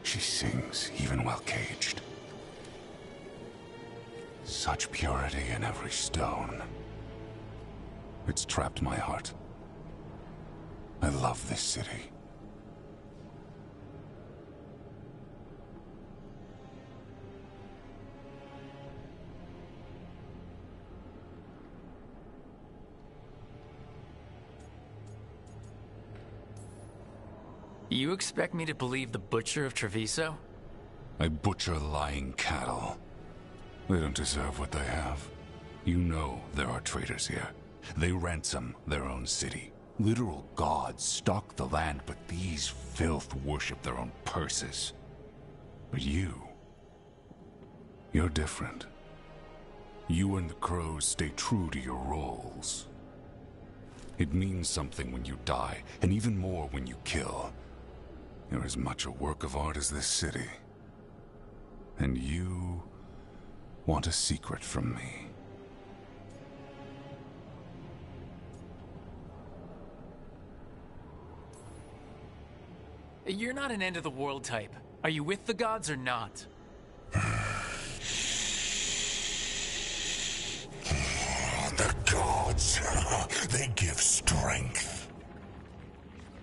She sings even while caged. Such purity in every stone. It's trapped my heart. I love this city. You expect me to believe the Butcher of Treviso? I butcher lying cattle. They don't deserve what they have. You know there are traitors here. They ransom their own city. Literal gods stalk the land, but these filth worship their own purses. But you're different. You and the crows stay true to your roles. It means something when you die, and even more when you kill. You're as much a work of art as this city. And you want a secret from me. You're not an end-of-the-world type. Are you with the gods or not? The gods, they give strength.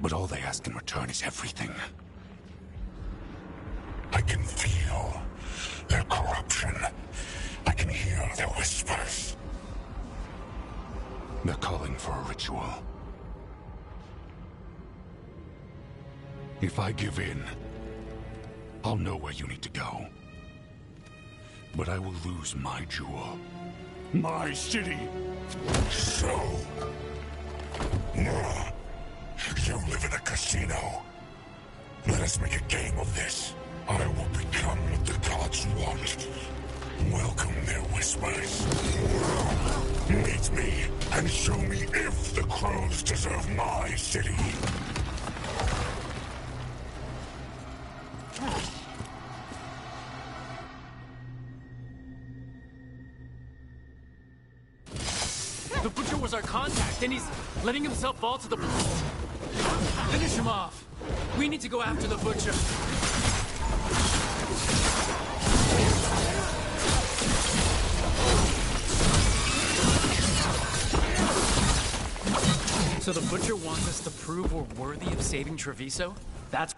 But all they ask in return is everything. I can feel their corruption. I can hear their whispers. They're calling for a ritual. If I give in, I'll know where you need to go. But I will lose my jewel. My city! So... you live in a casino. Let us make a game of this. I will become what the gods want. Welcome their whispers. Meet me and show me if the crows deserve my city. The Butcher was our contact, and he's letting himself fall to the... Finish him off. We need to go after the Butcher. So the Butcher wants us to prove we're worthy of saving Treviso? That's...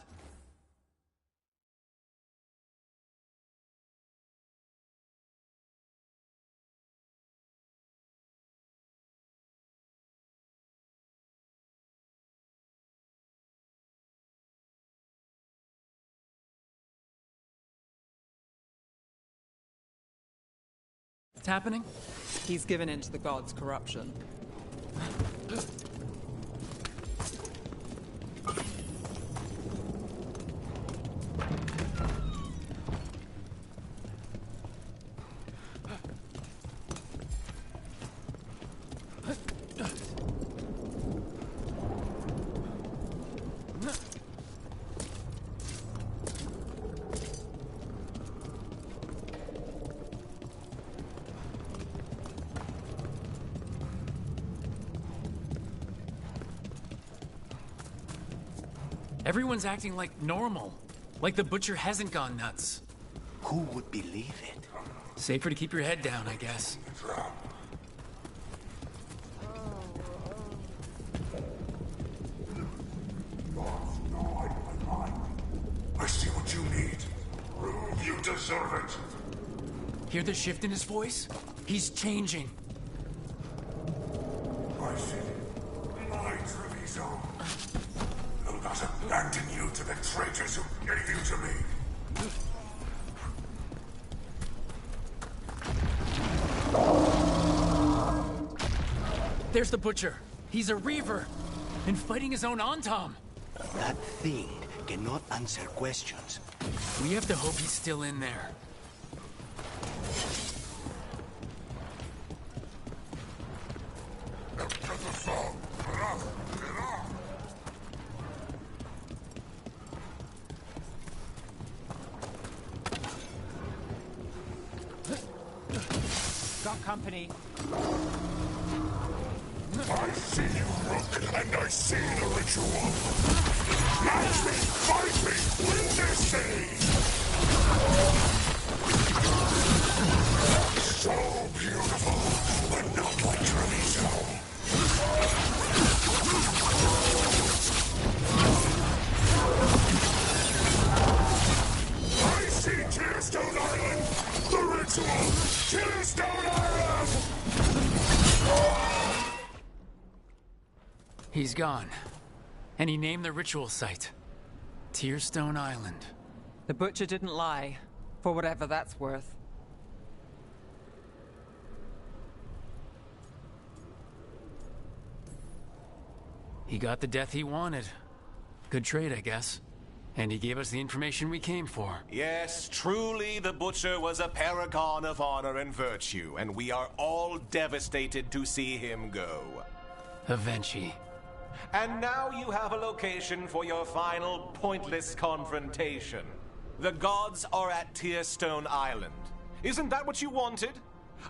What's happening? He's given in to the gods' corruption. Everyone's acting like normal. Like the butcher hasn't gone nuts. Who would believe it? Safer to keep your head down, I guess. I see what you need. Prove you deserve it. Hear the shift in his voice? He's changing. I see. My Treviso. Will not abandon you to the traitors who gave you to me. There's the butcher. He's a reaver. And fighting his own Antom. That thing cannot answer questions. We have to hope he's still in there. Got company. I see you, Rook, and I see the ritual. Match me, fight me, win this day! So beautiful, but not like Treviso. I see Tearstone Island! The ritual! Tearstone Island! He's gone. And he named the ritual site. Tearstone Island. The butcher didn't lie, for whatever that's worth. He got the death he wanted. Good trade, I guess. And he gave us the information we came for. Yes, truly the Butcher was a paragon of honor and virtue, and we are all devastated to see him go. Eventually. And now you have a location for your final pointless confrontation. The gods are at Tearstone Island. Isn't that what you wanted?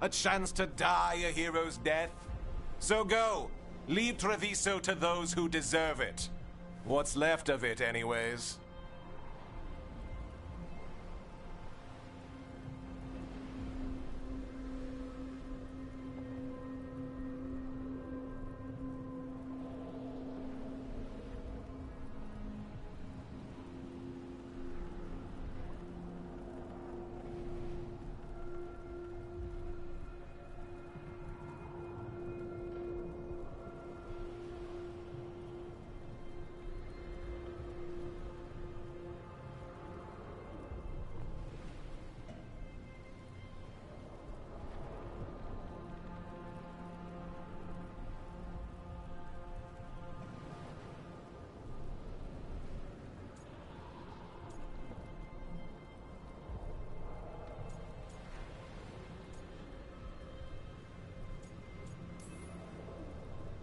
A chance to die a hero's death? So go. Leave Treviso to those who deserve it. What's left of it, anyways.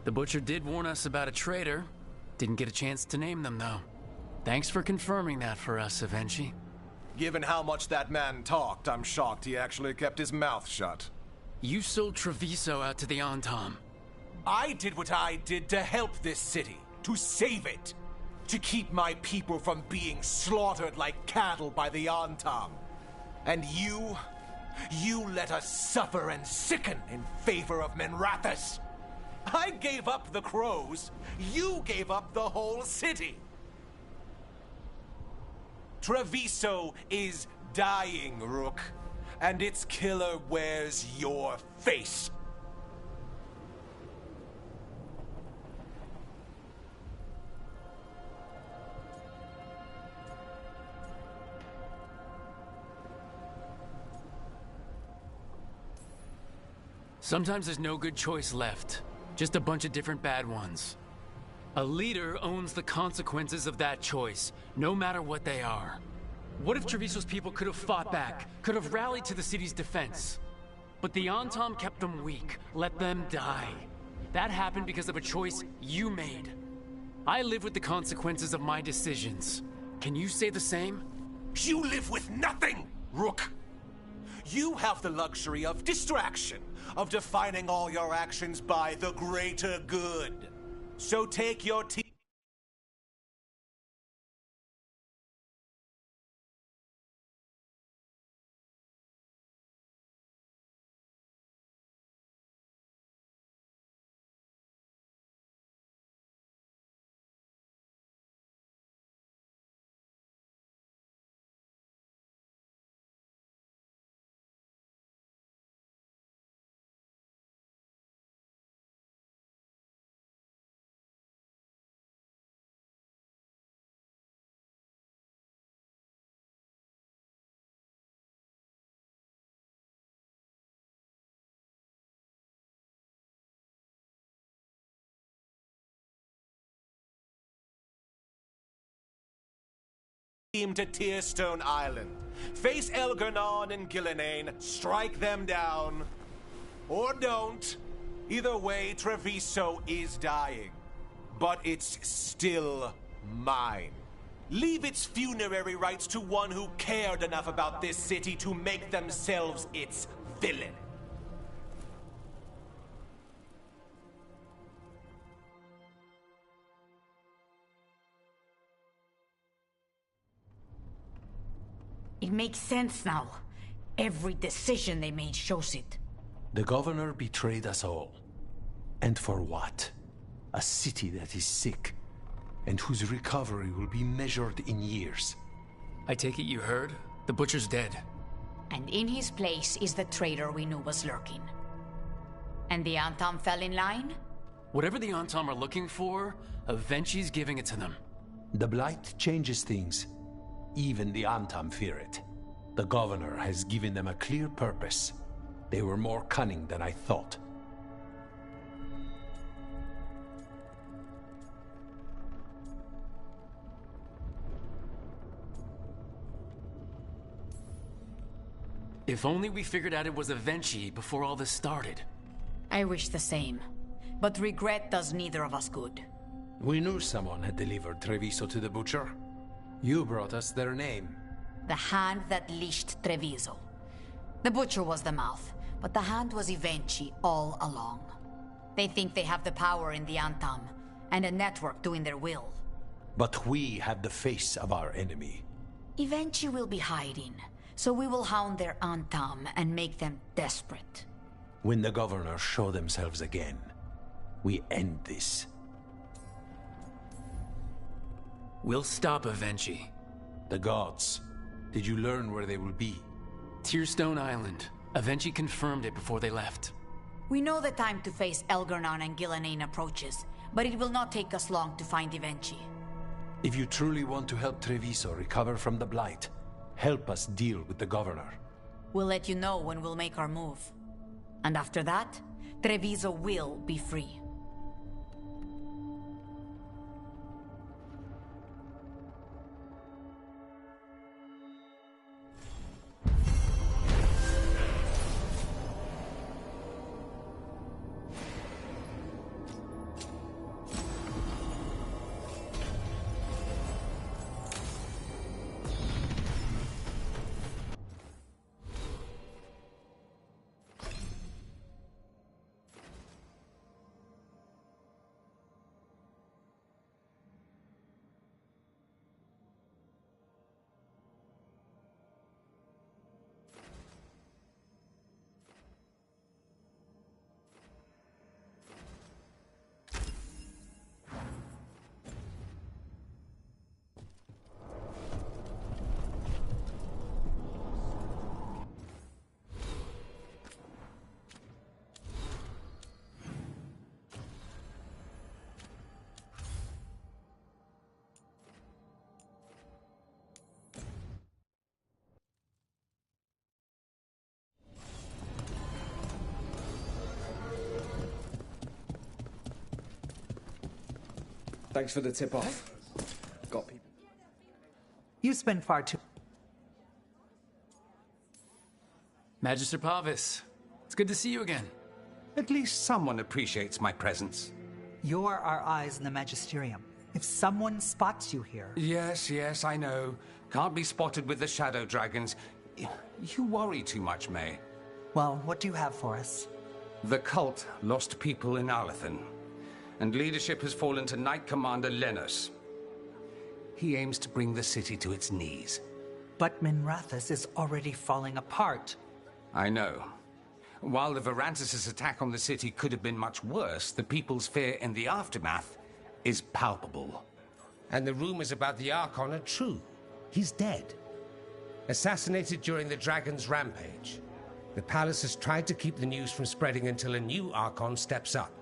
The butcher did warn us about a traitor. Didn't get a chance to name them, though. Thanks for confirming that for us, Eventually. Given how much that man talked, I'm shocked he actually kept his mouth shut. You sold Treviso out to the Antom. I did what I did to help this city, to save it, to keep my people from being slaughtered like cattle by the Antom. And you let us suffer and sicken in favor of Minrathous. I gave up the crows, you gave up the whole city. Treviso is dying, Rook, and its killer wears your face. Sometimes there's no good choice left. Just a bunch of different bad ones. A leader owns the consequences of that choice, no matter what they are. What if Treviso's people could have fought back, could have rallied to the city's defense? But the Antom kept them weak, let them die. That happened because of a choice you made. I live with the consequences of my decisions. Can you say the same? You live with nothing, Rook! You have the luxury of distraction, of defining all your actions by the greater good. So take your team to Tearstone Island. Face Elgarnon and Gillenane, strike them down. Or don't. Either way, Treviso is dying. But it's still mine. Leave its funerary rites to one who cared enough about this city to make themselves its villain. It makes sense now. Every decision they made shows it. The governor betrayed us all. And for what? A city that is sick, and whose recovery will be measured in years. I take it you heard? The Butcher's dead. And in his place is the traitor we knew was lurking. And the Antam fell in line? Whatever the Antam are looking for, Avenci's giving it to them. The Blight changes things. Even the Antam fear it. The governor has given them a clear purpose. They were more cunning than I thought. If only we figured out it was Avenci before all this started. I wish the same. But regret does neither of us good. We knew someone had delivered Treviso to the Butcher. You brought us their name. The hand that leashed Treviso. The Butcher was the mouth, but the hand was Avenci all along. They think they have the power in the Antam, and a network doing their will. But we have the face of our enemy. Avenci will be hiding, so we will hound their Antam and make them desperate. When the governors show themselves again, we end this. We'll stop Avenci. The gods. Did you learn where they will be? Tearstone Island. Avenci confirmed it before they left. We know the time to face Elgarnon and Gillenane approaches, but it will not take us long to find Avenci. If you truly want to help Treviso recover from the Blight, help us deal with the governor. We'll let you know when we'll make our move. And after that, Treviso will be free. Thanks for the tip-off. Got people. You spend far too... Magister Pavis, it's good to see you again. At least someone appreciates my presence. You're our eyes in the Magisterium. If someone spots you here... Yes, I know. Can't be spotted with the Shadow Dragons. You worry too much, May. Well, what do you have for us? The cult lost people in Alathan, and leadership has fallen to Knight Commander Lennos. He aims to bring the city to its knees. But Minrathous is already falling apart. I know. While the Varantis' attack on the city could have been much worse, the people's fear in the aftermath is palpable. And the rumors about the Archon are true. He's dead. Assassinated during the Dragon's rampage. The palace has tried to keep the news from spreading until a new Archon steps up.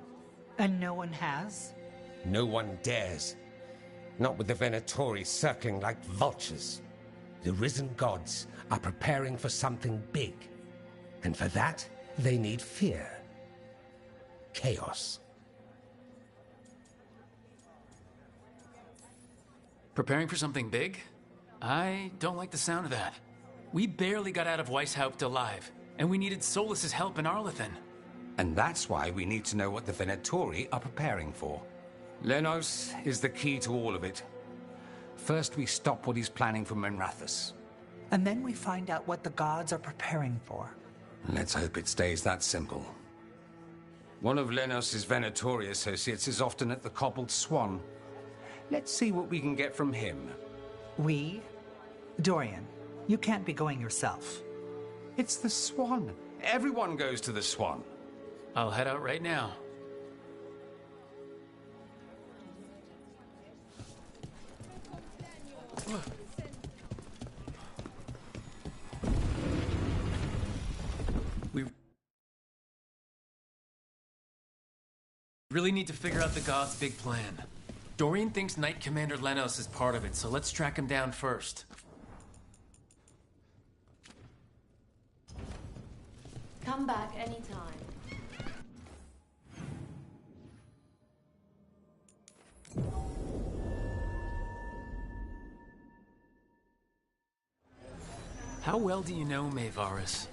And no one has? No one dares. Not with the Venatori circling like vultures. The risen gods are preparing for something big. And for that, they need fear. Chaos. Preparing for something big? I don't like the sound of that. We barely got out of Weishaupt alive, and we needed Solus's help in Arlethan. And that's why we need to know what the Venatori are preparing for. Lenos is the key to all of it. First, we stop what he's planning for Menrathus. And then we find out what the gods are preparing for. Let's hope it stays that simple. One of Lenos' Venatori associates is often at the Cobbled Swan. Let's see what we can get from him. We? Dorian, you can't be going yourself. It's the Swan. Everyone goes to the Swan. I'll head out right now. We really need to figure out the gods' big plan. Dorian thinks Knight Commander Lenos is part of it, so let's track him down first. Come back anytime. How well do you know Maevaris?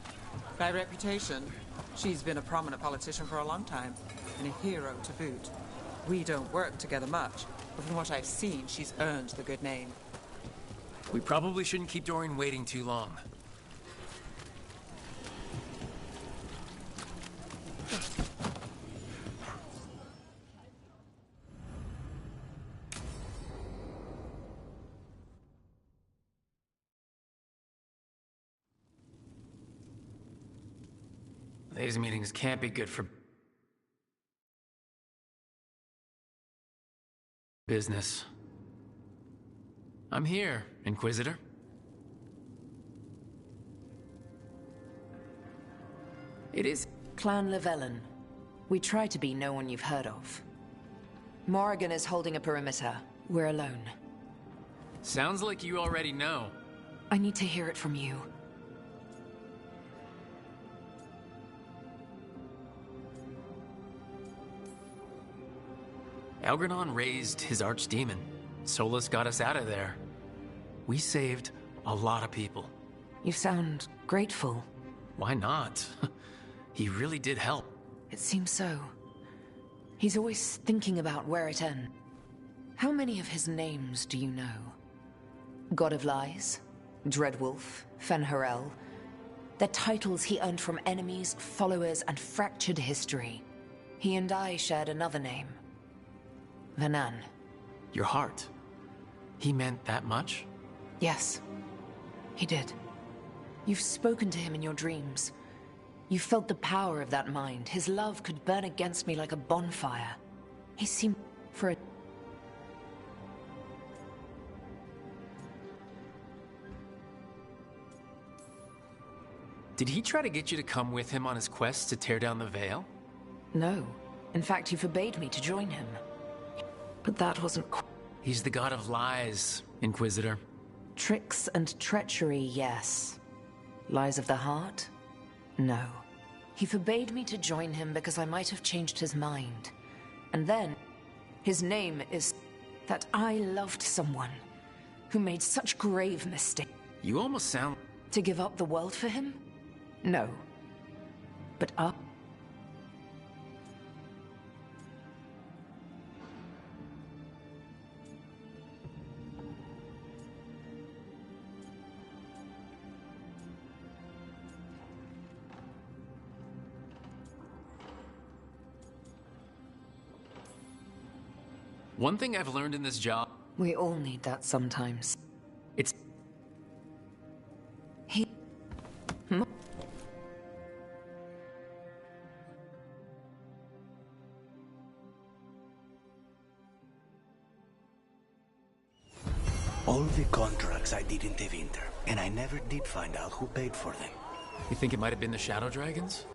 By reputation, she's been a prominent politician for a long time, and a hero to boot. We don't work together much, but from what I've seen, she's earned the good name. We probably shouldn't keep Dorian waiting too long. These meetings can't be good for business. I'm here, Inquisitor. It is Clan Llewellyn. We try to be no one you've heard of. Morrigan is holding a perimeter. We're alone. Sounds like you already know. I need to hear it from you. Algernon raised his archdemon. Solus got us out of there. We saved a lot of people. You sound grateful. Why not? He really did help. It seems so. He's always thinking about where it ends. How many of his names do you know? God of Lies, Dreadwolf, Fen'Harel. They're titles he earned from enemies, followers, and fractured history. He and I shared another name. Vanan. Your heart. He meant that much? Yes, he did. You've spoken to him in your dreams. You felt the power of that mind. His love could burn against me like a bonfire. He seemed for a... Did he try to get you to come with him on his quest to tear down the Veil? No. In fact, he forbade me to join him. But that wasn't... He's the god of lies, Inquisitor. Tricks and treachery, yes. Lies of the heart? No. He forbade me to join him because I might have changed his mind. And then, his name is that I loved someone who made such grave mistakes. You almost sound... To give up the world for him? No. But up... One thing I've learned in this job... We all need that sometimes. It's... He... All the contracts I did in Tevinter, and I never did find out who paid for them. You think it might have been the Shadow Dragons?